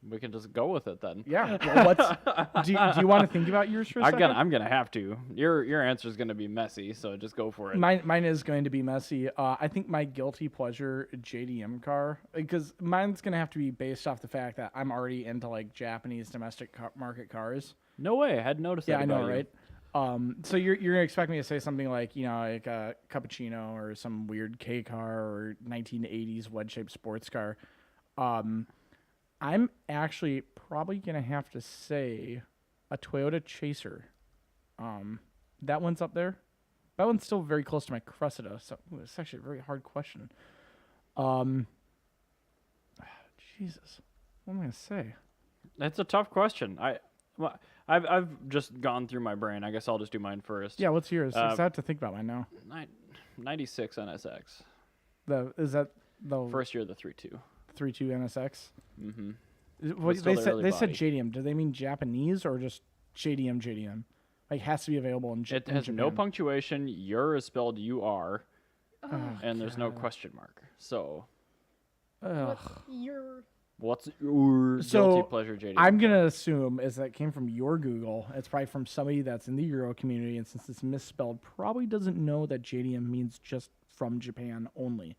We can just go with it then. Yeah. Well, do you want to think about yours for a second? I'm gonna have to. Your answer is gonna be messy, so just go for it. Mine is going to be messy. I think my guilty pleasure JDM car, because mine's going to have to be based off the fact that I'm already into like Japanese domestic market cars. No way. I hadn't noticed Yeah, that I know, about you. right? So you're gonna expect me to say something like, like a cappuccino or some weird K car or 1980s wedge-shaped sports car. I'm actually probably gonna have to say a Toyota Chaser. That one's up there. That one's still very close to my Cressida, so it's actually a very hard question. Jesus, what am I gonna say? It's a tough question. I've just gone through my brain. I guess I'll just do mine first. Yeah, what's yours? I have to think about mine now. 96 NSX. Is that the First year of the 3.2. 3.2 NSX? Mm-hmm. What, still they the said early they said body. JDM. Do they mean Japanese or just JDM? Like, has to be available in It in has no Japan. punctuation. Your is spelled UR, Oh, and there's no God. question mark. So, Ugh. what's your So, guilty pleasure, JD? I'm gonna assume is that it came from your Google. It's probably from somebody that's in the Euro community, and since it's misspelled, probably doesn't know that JDM means just from Japan only.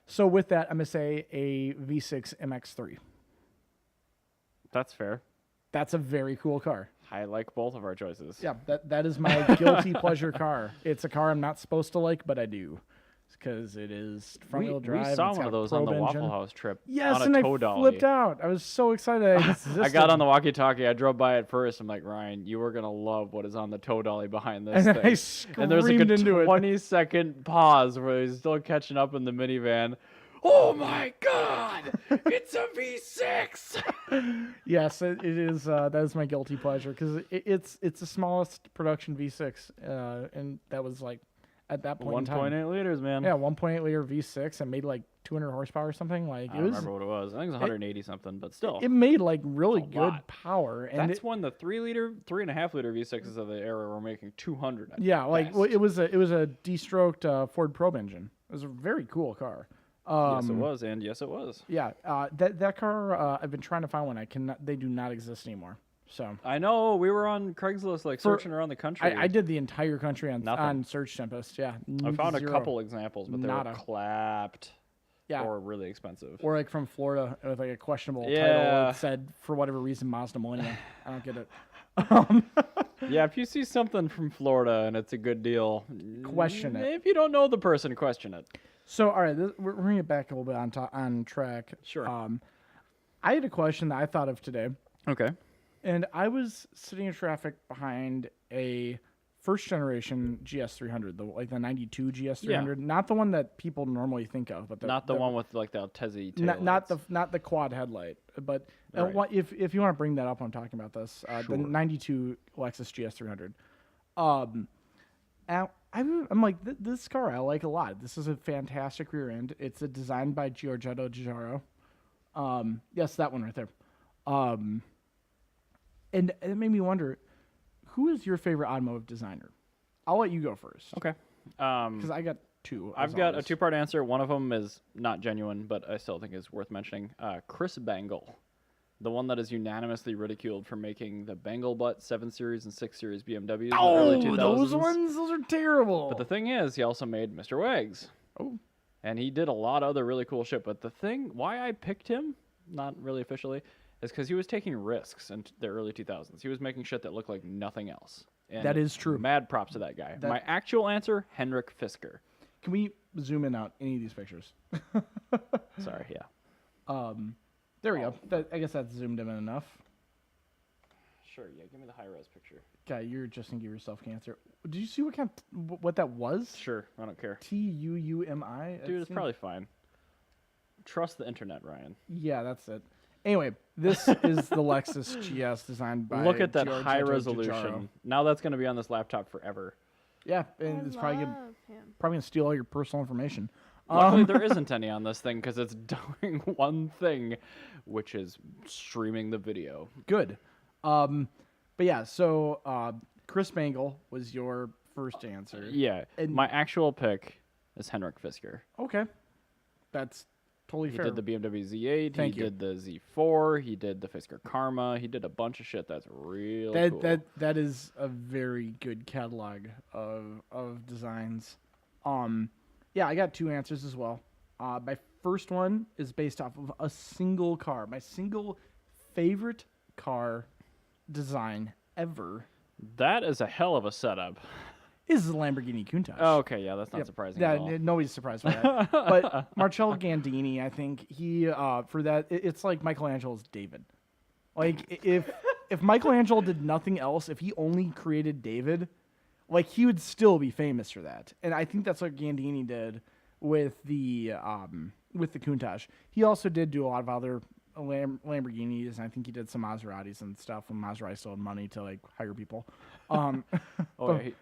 So with that, I'm gonna say a V6 MX3. That's fair. That's a very cool car. I like both of our choices. Yeah, that is my guilty pleasure car. It's a car I'm not supposed to like, but I do, because it is front wheel drive. We saw it's one got of a those on the probe Waffle engine. House trip. Yes, on and a I tow dolly. flipped out. I was so excited. I got on the walkie-talkie. I drove by it first. I'm like, Ryan, you are gonna love what is on the tow dolly behind this and thing. I screamed And there's like a into it. 20-second pause where he's still catching up in the minivan. Oh my God! It's a V6. Yes, it is. That is my guilty pleasure because it's the smallest production V6, and that was like at that point in time. 1.8 liters, man. Yeah, 1.8 liter V6 and made like 200 horsepower or something. Like I it don't was. remember what it was. I think it was 180 something, but still. It made like really That's a good lot. power, and That's when the 3.5 liter V6s of the era were making 200. at yeah, like well, best. it was a de-stroked Ford probe engine. It was a very cool car. Yes, it was, and yes, it was. Yeah, that car I've been trying to find one. I cannot. They do not exist anymore. So I know. We were on Craigslist, like searching around the country. I did the entire country on Nothing. Search Tempest. Yeah, I found zero. a couple examples, but they Nada. were clapped Yeah, or really expensive. or like from Florida with like a questionable title Yeah. that said for whatever reason Mazda Millennium. I don't get it. Yeah, if you see something from Florida and it's a good deal, Question it. If you don't know the person, question it. So all right, we're bringing it back a little bit on track. Sure. I had a question that I thought of today. Okay. And I was sitting in traffic behind a first generation GS300, the 92 GS300, not the one that people normally think of, but Not the one with like the Altezzi tail not the quad headlight, but Right. if you want to bring that up, I'm talking about this the Sure. 92 Lexus GS300. I'm like this car I like a lot. This is a fantastic rear end. It's designed by Giorgetto Giugiaro. Yes, that one right there. And it made me wonder, who is your favorite automotive designer? I'll let you go first. Okay. Because I got two. I've got a two-part answer. One of them is not genuine, but I still think is worth mentioning. Chris Bangle, the one that is unanimously ridiculed for making the Bangle Butt 7 Series and 6 Series BMWs in the early 2000s. Those ones, those are terrible. But the thing is, he also made Mr. Wags. Oh. And he did a lot of other really cool shit. But the thing, why I picked him, not really officially, is because he was taking risks in the early 2000s. He was making shit that looked like nothing else. And That is true. Mad props to that guy. My actual answer, Henrik Fisker. Can we zoom in on any of these pictures? Sorry, yeah. There we go. I guess that's zoomed in enough. Sure, yeah, give me the high-res picture. God, you're just gonna give yourself cancer. Did you see what that was? Sure, I don't care. TUUMI? Dude, it's probably fine. Trust the internet, Ryan. Yeah, that's it. Anyway, this is the Lexus GS designed by Look at that Giorgetto high Giugiaro. resolution. Now that's going to be on this laptop forever. Yeah, and it's probably love gonna, him. probably gonna steal all your personal information. Luckily, there isn't any on this thing because it's doing one thing, which is streaming the video. Good. But yeah, so Chris Bangle was your first answer. Yeah, And- my actual pick is Henrik Fisker. Okay. That's totally He fair. did the BMW Z8. Thank he you. did the Z4. He did the Fisker Karma. He did a bunch of shit that's real cool. That is a very good catalog of designs. Yeah, I got two answers as well. My first one is based off of a single car. My single favorite car design ever That is a hell of a setup. is the Lamborghini Countach. Oh, okay, yeah, that's not Yep. surprising Yeah, at all. nobody's surprised by that. But Marcello Gandini, I think he for that it's like Michelangelo's David. Like if Michelangelo did nothing else, if he only created David, like he would still be famous for that. And I think that's what Gandini did with the Countach. He also did do a lot of other Lamborghinis, and I think he did some Maseratis and stuff when Maserati still had money to like hire people. Oh,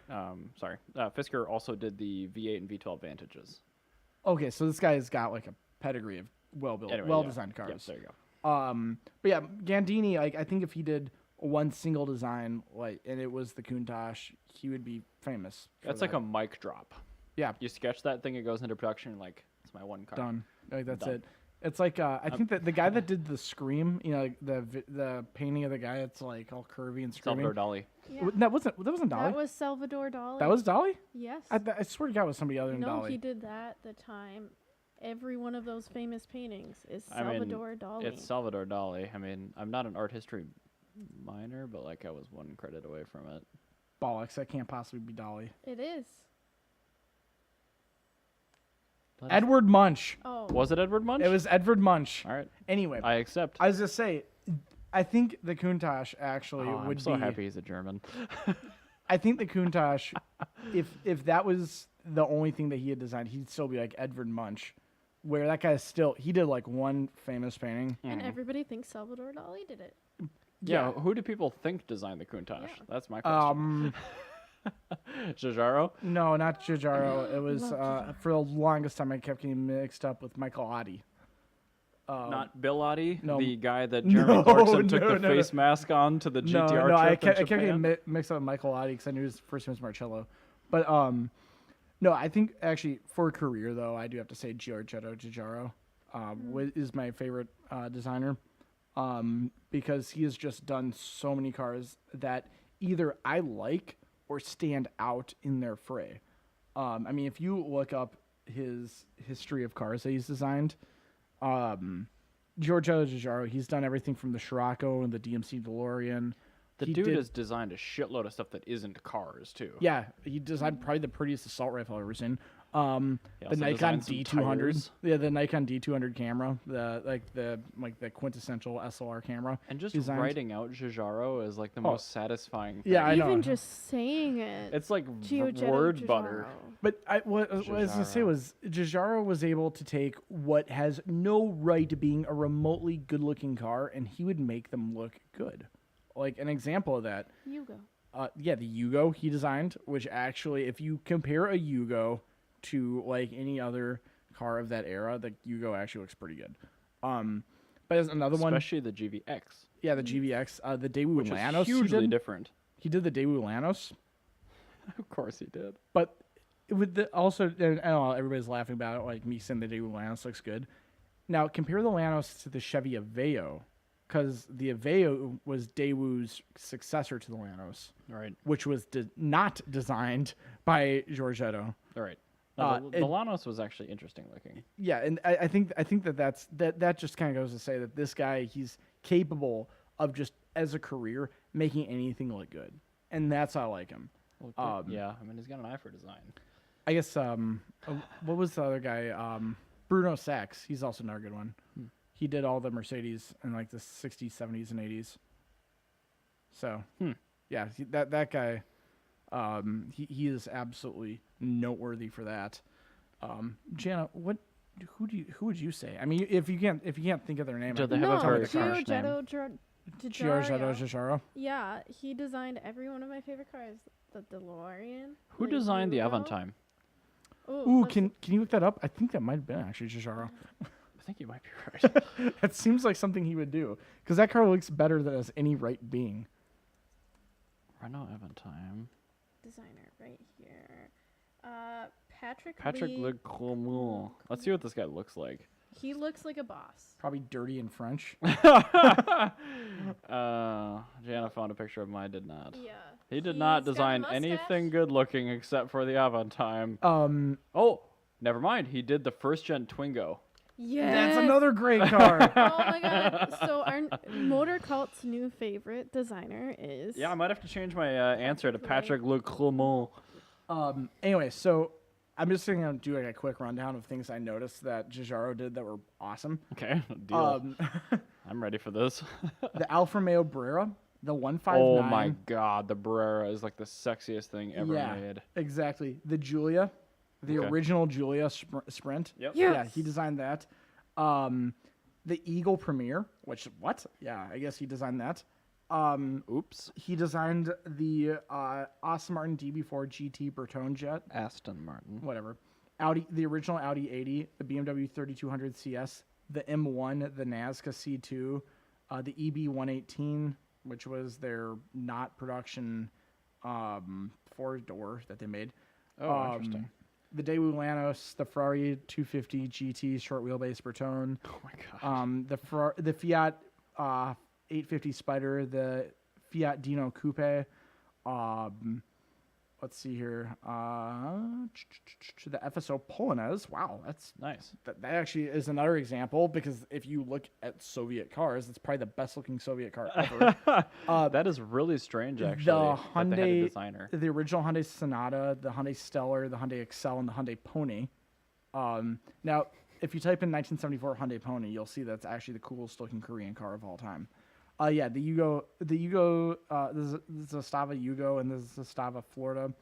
yeah, sorry. Fisker also did the V8 and V12 Vantages. Okay, so this guy's got like a pedigree of well-built, Anyway, well-designed yeah. cars. Yep, there you go. But yeah, Gandini, like I think if he did one single design, like, and it was the Countach, he would be famous. That's like a mic drop. yeah, You sketch that thing, it goes into production, like, it's my one car. done. Like that's Done. it. It's like I think that the guy that did the Scream, you know, like the painting of the guy, it's like all curvy and screaming. Salvador Dali. Yeah. That wasn't Dolly. That was Salvador Dali. That was Dolly. Yes. I swear to God, it was somebody other than no, Dolly. he did that the time. Every one of those famous paintings is I mean, Salvador Dali. It's Salvador Dali. I mean, I'm not an art history minor, but like I was one credit away from it. Bollocks! That can't possibly be Dolly. It is. Edward Munch. Oh. Was it Edward Munch? It was Edward Munch. All right. Anyway, I accept. I was just say, I think the Countach actually Oh, would I'm so be. happy he's a German. I think the Countach, if that was the only thing that he had designed, he'd still be like Edward Munch, where that guy still he did like one famous painting. And everybody thinks Salvador Dali did it. Yeah. Who do people think designed the Countach? Yeah. That's my question. Giugiaro? No, not Giugiaro. It was Love Giugiaro. for the longest time I kept getting mixed up with Michael Oddie. Not Bill Oddie, no. the guy that Jeremy Clarkson took the face mask on to the GTR no, I trip kept in getting Japan? mixed up with Michael Oddie because I knew his first name was Marcello. But no, I think actually for a career though, I do have to say Giorgetto Giugiaro is my favorite designer because he has just done so many cars that either I like or stand out in their fray. I mean, if you look up his history of cars that he's designed, Giorgetto Giugiaro, he's done everything from the Scirocco and the DMC DeLorean. The He dude did- has designed a shitload of stuff that isn't cars, too. Yeah, he designed probably the prettiest assault rifle I've ever seen. He The also Nikon designed some D200. tires. Yeah, the Nikon D200 camera, the quintessential SLR camera. And just designed. writing out Giugiaro is like the most satisfying thing. Yeah, I know. Even just saying it. It's like Giorgetto word butter. Giugiaro. But what I was going to say was Giugiaro was able to take what has no right to being a remotely good-looking car, and he would make them look good. Like an example of that, Yugo. yeah, the Yugo he designed, which actually, if you compare a Yugo to like any other car of that era, the Yugo actually looks pretty good. But there's another one, Especially the GVX, yeah, the GVX, the Daewoo which Lanos. is hugely different. He did the Daewoo Lanos, Of course he did. but with the also, and I don't know, everybody's laughing about it, like me saying the Daewoo Lanos looks good. Now compare the Lanos to the Chevy Aveo, because the Aveo was Daewoo's successor to the Lanos, All right. which was not designed by Giorgetto. All right. No, the it- Lanos was actually interesting looking. Yeah, and I think that just kind of goes to say that this guy, he's capable of just as a career making anything look good, and that's how I like him. Well, yeah, I mean, he's got an eye for design. I guess what was the other guy? Bruno Sachs. He's also another good one. He did all the Mercedes in like the 60s, 70s, and 80s. So yeah, that guy, he is absolutely noteworthy for that. Jana, who would you say? I mean, if you can't think of their name, Do I they can have a No, tell you very the car. harsh name? Giorgetto Giugiaro. Giugiaro. Yeah, he designed every one of my favorite cars. The DeLorean. Who designed the Yugo. Avantime? Ooh, can you look that up? I think that might have been actually Giugiaro. I think you might be right. That seems like something he would do because that car looks better than has any right being. Renault Avantime. designer right here. Patrick Patrick Lee. Leclermont. Let's see what this guy looks like. He looks like a boss. Probably dirty in French. Jana found a picture of him. I did not. Yeah. He did not He's got a design mustache. anything good looking except for the Avantime. Oh, never mind. He did the first gen Twingo. Yes. That's another great car. Oh my god. So our Motorcult's new favorite designer is Yeah, I might have to change my answer to Patrick Leclermont. Anyway, so I'm just going to do like a quick rundown of things I noticed that Giugiaro did that were awesome. Okay, deal. I'm ready for this. The Alfa Romeo Brera, the 159. Oh my god, the Brera is like the sexiest thing ever Yeah, made. exactly. The Giulia, the Okay. original Giulia Sprint. Yep. Yes. Yeah, he designed that. The Eagle Premier, which, what? Yeah, I guess he designed that. Oops. He designed the Aston Martin DB4 GT Bertone jet, Aston Martin. whatever. Audi, the original Audi 80, the BMW 3200 CS, the M1, the Nazca C2, the EB 118, which was their not production four-door that they made. Oh, interesting. The Daewoo Lanos, the Ferrari 250 GT short wheelbase Bertone, Oh my god. the Fiat 850 Spider, the Fiat Dino Coupe. Let's see here. The FSO Polonaise. Wow, Nice. that actually is another example, because if you look at Soviet cars, it's probably the best looking Soviet car ever. That is really strange, actually. The that they had a Hyundai, designer. the original Hyundai Sonata, the Hyundai Stellar, the Hyundai Excel, and the Hyundai Pony. Now, if you type in 1974 Hyundai Pony, you'll see that's actually the coolest looking Korean car of all time. Yeah, the Yugo, the Zastava Yugo, and the Zastava Florida.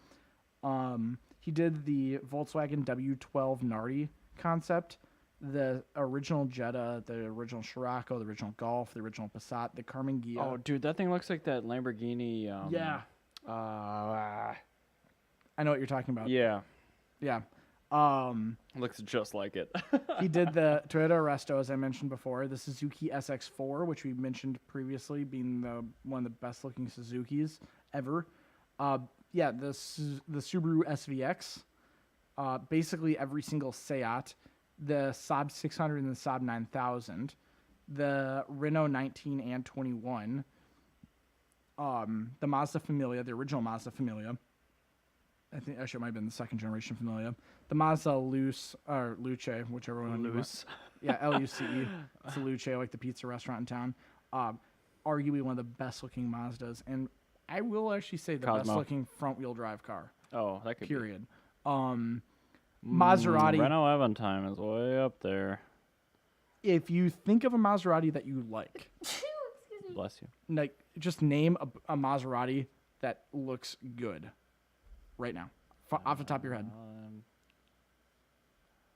He did the Volkswagen W12 Nardi concept, the original Jetta, the original Scirocco, the original Golf, the original Passat, the Carmen Ghia. Oh, dude, that thing looks like that Lamborghini. Yeah, I know what you're talking about. Yeah. Yeah. Looks just like it. He did the Toyota Arresto, as I mentioned before, the Suzuki SX4, which we mentioned previously being one of the best looking Suzukis ever. Yeah, the Subaru SVX, basically every single Seat, the Saab 600 and the Saab 9000, the Renault 19 and 21, the Mazda Familia, the original Mazda Familia. I think actually it might have been the second generation Familia. The Mazda Luce, or Luce, whichever one you want. Loose. Yeah, Luce. It's a Luce, like the pizza restaurant in town. Arguably one of the best looking Mazdas, and I will actually say the best Cosmo. looking front wheel drive car. Oh, that could Period. be. Maserati. Renault Aventime is way up there. If you think of a Maserati that you like, Bless you. like just name a Maserati that looks good right now, off the top of your head.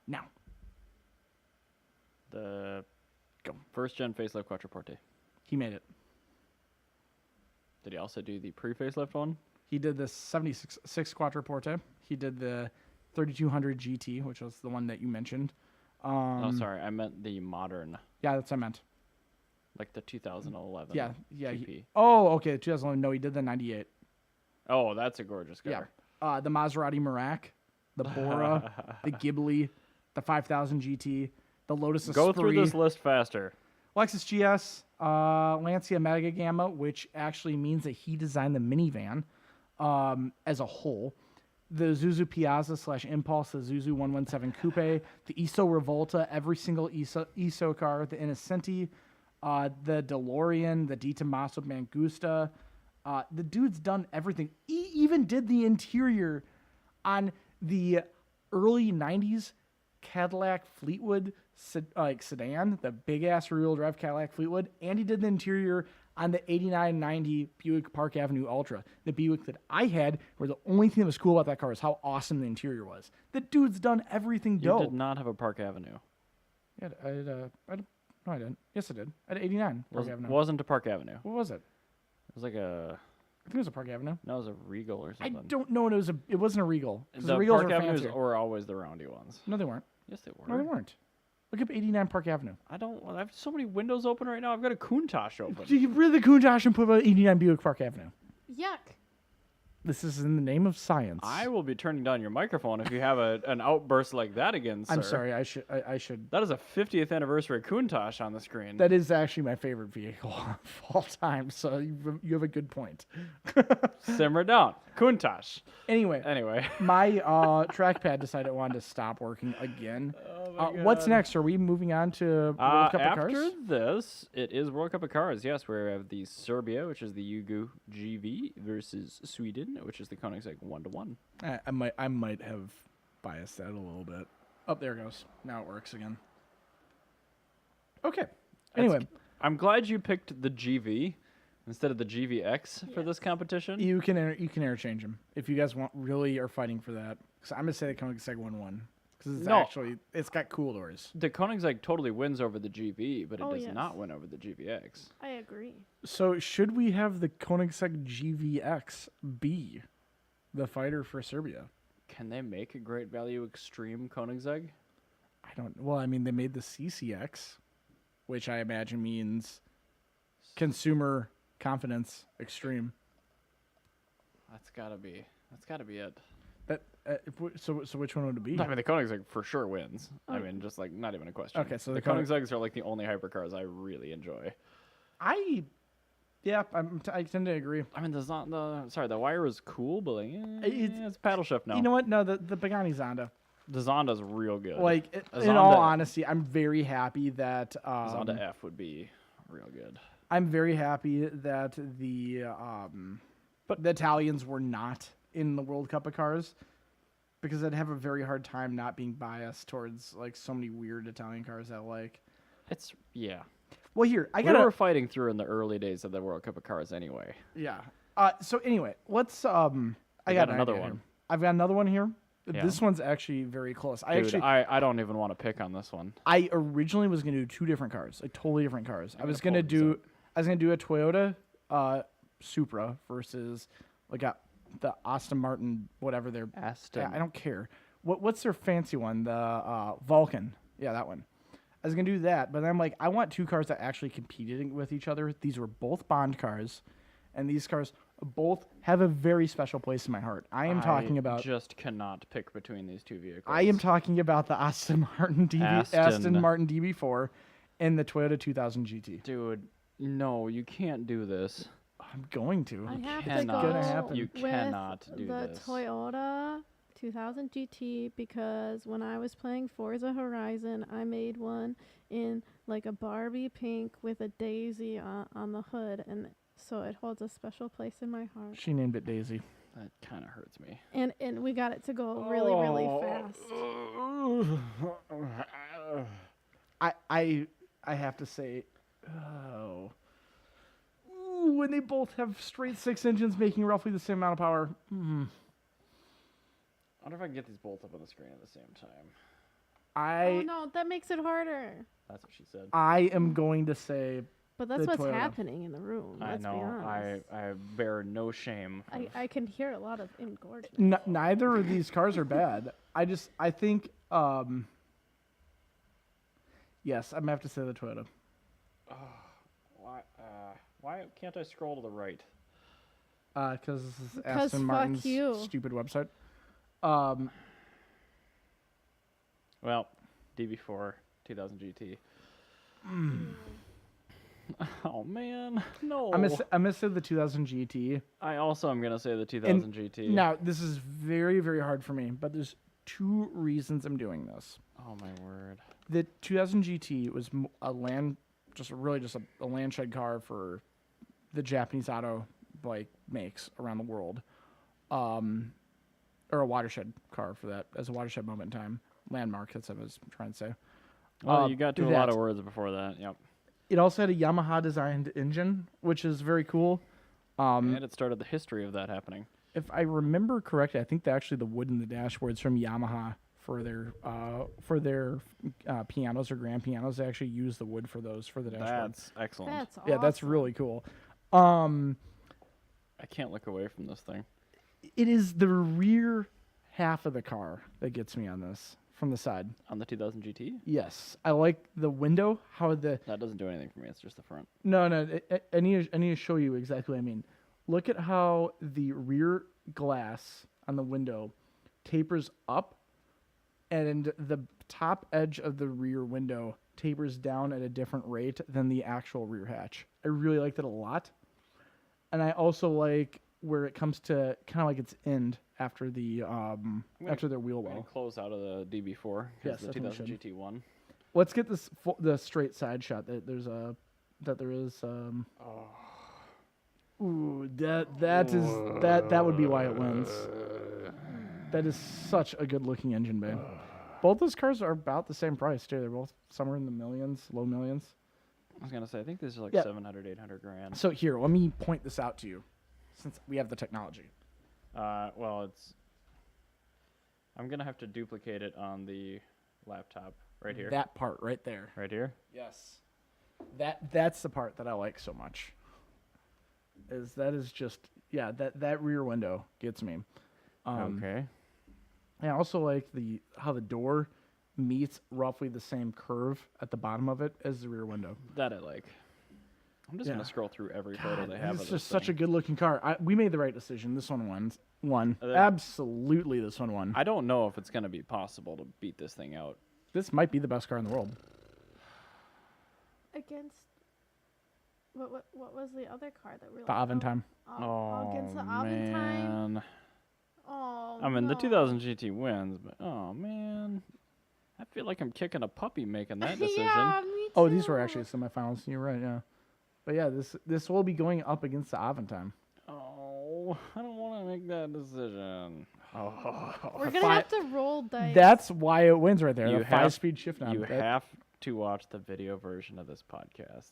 Now, The Go. first gen facelift Quattroporte. he made it. Did he also do the pre-facelift one? He did the 76 Quattroporte. He did the 3200 GT, which was the one that you mentioned. Oh, sorry, I meant the modern, Yeah, that's what I meant. like the 2011. Yeah. GP. Oh, okay. 2011. No, he did the 98. Oh, that's a gorgeous car. Yeah. The Maserati Merak, the Bora, the Ghibli, the 5000 GT, the Lotus Esprit. Go through this list faster. Lexus GS, Lancia Mega Gamma, which actually means that he designed the minivan as a whole. The Isuzu Piazza / Impulse, the Isuzu 117 Coupe, the Iso Revolta, every single Iso car, the Innocenti, the DeLorean, the Di Tommaso Mangusta. The dude's done everything. He even did the interior on the early 90s Cadillac Fleetwood sedan, the big ass rear-wheel drive Cadillac Fleetwood, and he did the interior on the 8990 Buick Park Avenue Ultra. The Buick that I had, where the only thing that was cool about that car is how awesome the interior was. The dude's done everything You dope. did not have a Park Avenue. Yeah, no, I didn't. Yes, I did. I had 89 Park Avenue. Wasn't a Park Avenue. What was it? It was like a. I think it was a Park Avenue. No, it was a Regal or I something. don't know. It wasn't a Regal. 'Cause The Regals Park are Avenues fancier. were always the roundy ones. No, they weren't. Yes, they were. No, they weren't. Look up 89 Park Avenue. I don't. I have so many windows open right now. I've got a Countach open. You get rid of the Countach and put about 89 Buick Park Avenue. Yuck. This is in the name of science. I will be turning down your microphone if you have an outburst like that again, sir. I'm sorry. I should. That is a 50th anniversary Countach on the screen. That is actually my favorite vehicle of all time. So you have a good point. Simmer down. Countach. Anyway, Anyway. my trackpad decided it wanted to stop working again. What's next? Are we moving on to World Cup of After Cars? this, it is World Cup of Cars. Yes, where we have the Serbia, which is the Yugo GV, versus Sweden, which is the Koenigsegg 1-1. I might have biased that a little bit. Oh, there it goes. Now it works again. Okay. Anyway, I'm glad you picked the GV instead of the GVX for this competition. you can interchange them if you guys really are fighting for that. Because I'm gonna say the Koenigsegg 1-1 because it's got cool doors. The Koenigsegg totally wins over the GV, but it does yes. not win over the GVX. I agree. So should we have the Koenigsegg GVX be the fighter for Serbia? Can they make a Great Value Extreme Koenigsegg? I don't. Well, I mean, they made the CCX, which I imagine means consumer confidence extreme. That's gotta be it. That so which one would it be? I mean, the Koenigsegg for sure wins. I mean, just like not even a question. Okay, so the the Koenig- Koenigsegg's are like the only hypercars I really enjoy. I tend to agree. I mean, the Wire is cool, but like, It's- it's paddle shift now. You know what? No, the Pagani Zonda. The Zonda's real good. Like, A in all Zonda- honesty, I'm very happy that Zonda F would be real good. I'm very happy that the Italians were not in the World Cup of Cars, because I'd have a very hard time not being biased towards like so many weird Italian cars I like. It's Well, here I we got were fighting through in the early days of the World Cup of Cars anyway. Yeah. So anyway, let's I got got an another idea one. here. I've got another one here. Yeah. This one's actually very close. Dude, I don't even want to pick on this one. I originally was gonna do two different cars, like totally different cars. I was gonna gonna pull do a Toyota Supra versus like the Aston Martin, whatever they're. Aston. I don't care. What's their fancy one? The Vulcan. Yeah, that one. I was gonna do that, but then I'm like, I want two cars that actually competed with each other. These were both Bond cars, and these cars both have a very special place in my heart. I am talking about. Just cannot pick between these two vehicles. I am talking about the Aston Martin DB4 and the Toyota 2000 GT. Dude, no, you can't do this. I'm going to. I have to cannot. go Gonna happen. You with cannot do the this. Toyota 2000 GT because when I was playing Forza Horizon, I made one in like a Barbie pink with a daisy on the hood, and so it holds a special place in my heart. She named it Daisy. That kind of hurts me. And we got it to go really, really fast. I have to say, when they both have straight six engines making roughly the same amount of power. I wonder if I can get these both up on the screen at the same time. Oh no, that makes it harder. That's what she said. I am going to say, But that's The what's Toyota. happening in the room. I Let's be know. honest. I bear no shame. I can hear a lot of engorgement. neither of these cars are bad. I think, yes, I'm gonna have to say the Toyota. Why can't I scroll to the right? Because this is 'Cause Aston fuck Martin's you. stupid website. Well, DB4 2000 GT. Oh man, no. I'm gonna say the 2000 GT. I also am gonna say the 2000 GT. Now this is very, very hard for me, but there's two reasons I'm doing this. Oh my word. The 2000 GT was a land shed car for the Japanese auto makes around the world, or a watershed car for that as a watershed moment in time. Landmark, that's what I was trying to say. Well, you got to a lot that. of words before that. Yep. It also had a Yamaha designed engine, which is very cool. And it started the history of that happening. If I remember correctly, I think actually the wood in the dashboards from Yamaha for their pianos or grand pianos. They actually use the wood for those for the dashboard. That's excellent. That's awesome. Yeah, that's really cool. I can't look away from this thing. It is the rear half of the car that gets me on this from the side. On the 2000 GT? Yes, I like the window. How the That doesn't do anything for me. It's just the front. no. I need to show you exactly what I mean. Look at how the rear glass on the window tapers up, and the top edge of the rear window tapers down at a different rate than the actual rear hatch. I really like that a lot. And I also like where it comes to kind of like its end after the gonna- after their wheel We're gonna well. close out of the DB4 Yes, because the definitely 2000 should. GT won. Let's get this the straight side shot. That there is. Ooh, that would be why it wins. That is such a good looking engine bay. Both those cars are about the same price too. They're both somewhere in the millions, low millions. I was gonna say I think this is like Yeah. 700, 800 grand. So here, let me point this out to you, since we have the technology. Well, it's. I'm gonna have to duplicate it on the laptop right here. That part right there. Right here. Yes. That's the part that I like so much. That is just that rear window gets me. Okay. I also like how the door meets roughly the same curve at the bottom of it as the rear window. That I like. I'm just Yeah. gonna scroll through every photo they have It's of just this such a thing. good looking car. We made the right decision. This one won. Absolutely, this one won. I don't know if it's gonna be possible to beat this thing out. This might be the best car in the world. Against what was the other car that we The Aventime. against the Aventime. man. Oh, I mean, the no. 2000 GT wins, but oh man, I feel like I'm kicking a puppy making that decision. Yeah, me too. Oh, these were actually semifinals. You're right, yeah. But yeah, this will be going up against the Aventime. Oh, I don't want to make that decision. Oh, We're gonna have to roll dice. That's why it wins right there. You The have- 5-speed shift knob. you have to watch the video version of this podcast.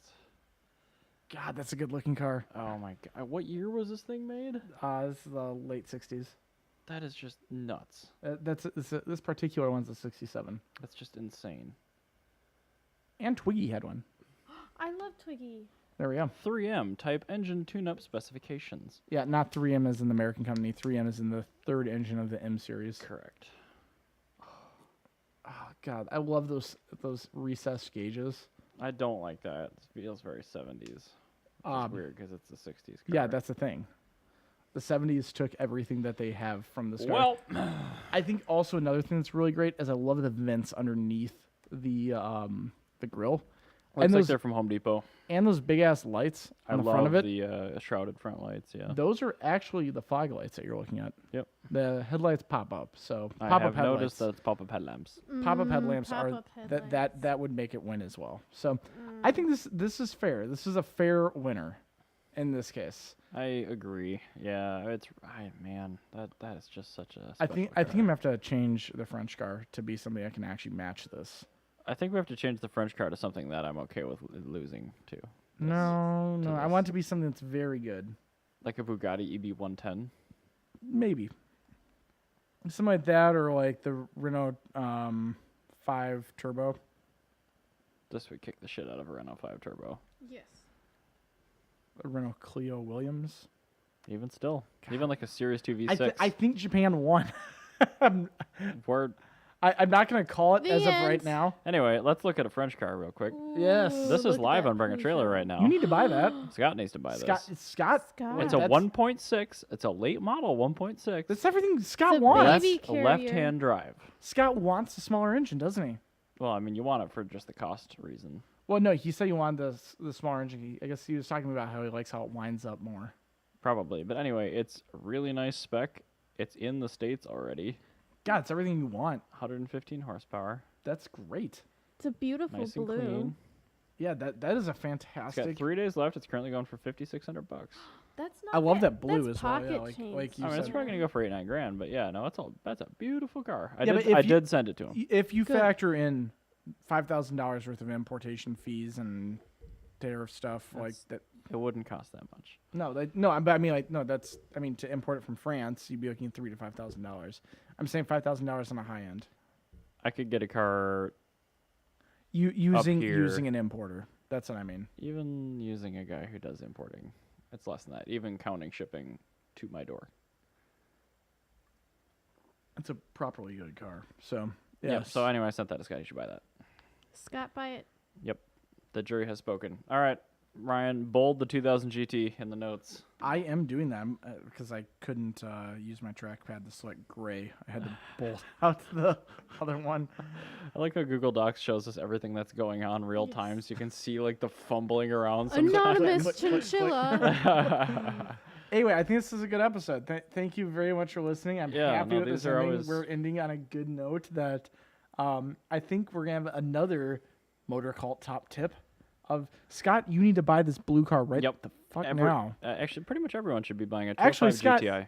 God, that's a good looking car. Oh my god, what year was this thing made? This is the late 60s. That is just nuts. This particular one's a 67. That's just insane. And Twiggy had one. I love Twiggy. There we go. 3M type engine tune-up specifications. Yeah, not 3M as in the American company. 3M is in the third engine of the M series. Correct. Oh, God, I love those recessed gauges. I don't like that. It feels very 70s. Which is weird because it's the 60s. Yeah, car. that's the thing. The 70s took everything that they have from this car. Well, I think also another thing that's really great is I love the vents underneath the grill. looks like those- they're from Home Depot. And those big ass lights I on the love front of it. the shrouded front lights. Yeah. Those are actually the fog lights that you're looking at. Yep. The headlights pop up. So I pop have up noticed headlights. that it's pop-up headlamps. Pop-up headlamps are pop-up that would make it win as well. So I think this is fair. This is a fair winner in this case. I agree. Yeah, man, that is just such a. I think special I'm car. gonna have to change the French car to be something that can actually match this. I think we have to change the French car to something that I'm okay with losing to. No, I this. want it to be something that's very good. Like a Bugatti EB110. Maybe something like that, or like the Renault 5 Turbo. This would kick the shit out of a Renault 5 Turbo. Yes. A Renault Clio Williams. Even still, even like a Series 2 I, V6. I think Japan won. I'm not gonna call it The as of right end. now. Anyway, let's look at a French car real quick. Yes. This Look is at live that on Bring a Trailer Peugeot. right now. You need to buy that. Scott needs to buy Scott. this. Scott. Scott. It's a That's- 1.6. It's a late model 1.6. That's everything Scott It's a wants. baby That's a carrier. left-hand drive. Scott wants a smaller engine, doesn't he? Well, I mean, you want it for just the cost reason. Well, no, he said he wanted the smaller engine. I guess he was talking about how he likes how it winds up more. Probably. But anyway, it's a really nice spec. It's in the States already. God, it's everything you want. 115 horsepower. That's great. It's a beautiful Nice and blue. clean. Yeah, that is a It's got fantastic. 3 days left. It's currently going for $5,600. That's not. I love bad. that blue That's as well. pocket Yeah, like change. you I mean, it's said. probably gonna go for 8-9 grand, but yeah, no, that's a beautiful car. I Yeah, but did if you- did send it to him. If you Good. factor in $5,000 worth of importation fees and tariff stuff like That's- that. It wouldn't cost that much. But I mean, like, no, to import it from France, you'd be looking at $3,000 to $5,000. I'm saying $5,000 on a high end. I could get a car Using here. an importer. That's what I mean. even using a guy who does importing. It's less than that, even counting shipping to my door. It's a properly good car. So Yeah. yes. So anyway, I sent that to Scott. You should buy that. Scott, buy it. The jury has spoken. All right, Ryan, bold the 2000 GT in the notes. I am doing that because I couldn't use my trackpad to select gray. I had to bolt out the other one. I like how Google Docs shows us everything that's going on real Yes. time, so you can see like the fumbling around sometimes. Anonymous Click, click, click. chinchilla. Anyway, I think this is a good episode. Thank you very much for listening. I'm happy with this ending. We're ending on a good note that I think we're going to have another Motorcult top tip of, Scott, you need to buy this blue car right the fuck now. Actually, pretty much everyone should be buying a 205 Scott, GTI.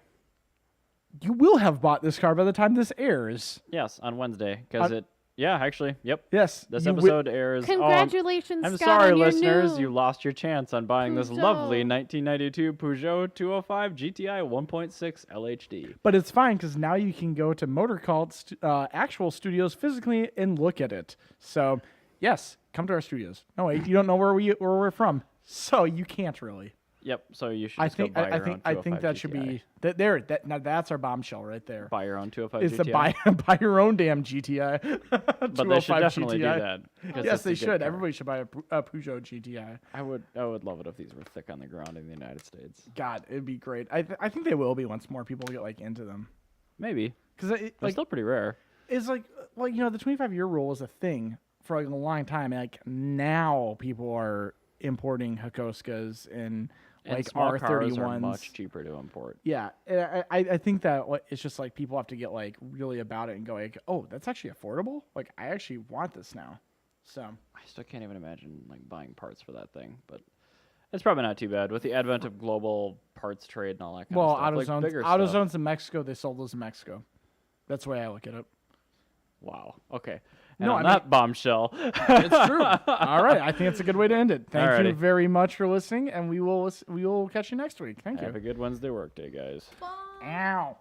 You will have bought this car by the time this airs. Yes, on Wednesday. Because yep. Yes. This episode airs. Congratulations, I'm Scott, sorry, on your listeners. new You lost your chance on buying this Peugeot. lovely 1992 Peugeot 205 GTI 1.6 LHD. But it's fine because now you can go to Motorcult's actual studios physically and look at it. So, yes, come to our studios. No, wait, you don't know where we're from, so you can't really. Yep. So you should just go buy your own 205 I think that GTI. should be now that's our bombshell right there. Buy your own 205 It's GTI. to buy your own damn GTI. But they should definitely do that. Yes, they should. Everybody should buy a Peugeot GTI. I would love it if these were thick on the ground in the United States. God, it'd be great. I think they will be once more people get like into them. Maybe. Because They're still pretty rare. it's like the 25-year rule was a thing for like a long time. And, like now people are importing Hakoskas and like small cars R31s are much cheaper to import. Yeah, I think that it's just like people have to get like really about it and go like, oh, that's actually affordable. Like I actually want this now. So I still can't even imagine like buying parts for that thing, but it's probably not too bad with the advent of global parts trade and all that kind of stuff. AutoZones, like bigger stuff. AutoZones in Mexico, they sold those in Mexico. That's the way I look at it. Wow. Okay. And No, on I mean- that bombshell. It's true. All right, I think it's a good way to end it. Thank you Alrighty. very much for listening, and we will catch you next week. Thank you. Have a good Wednesday workday, guys. Ow.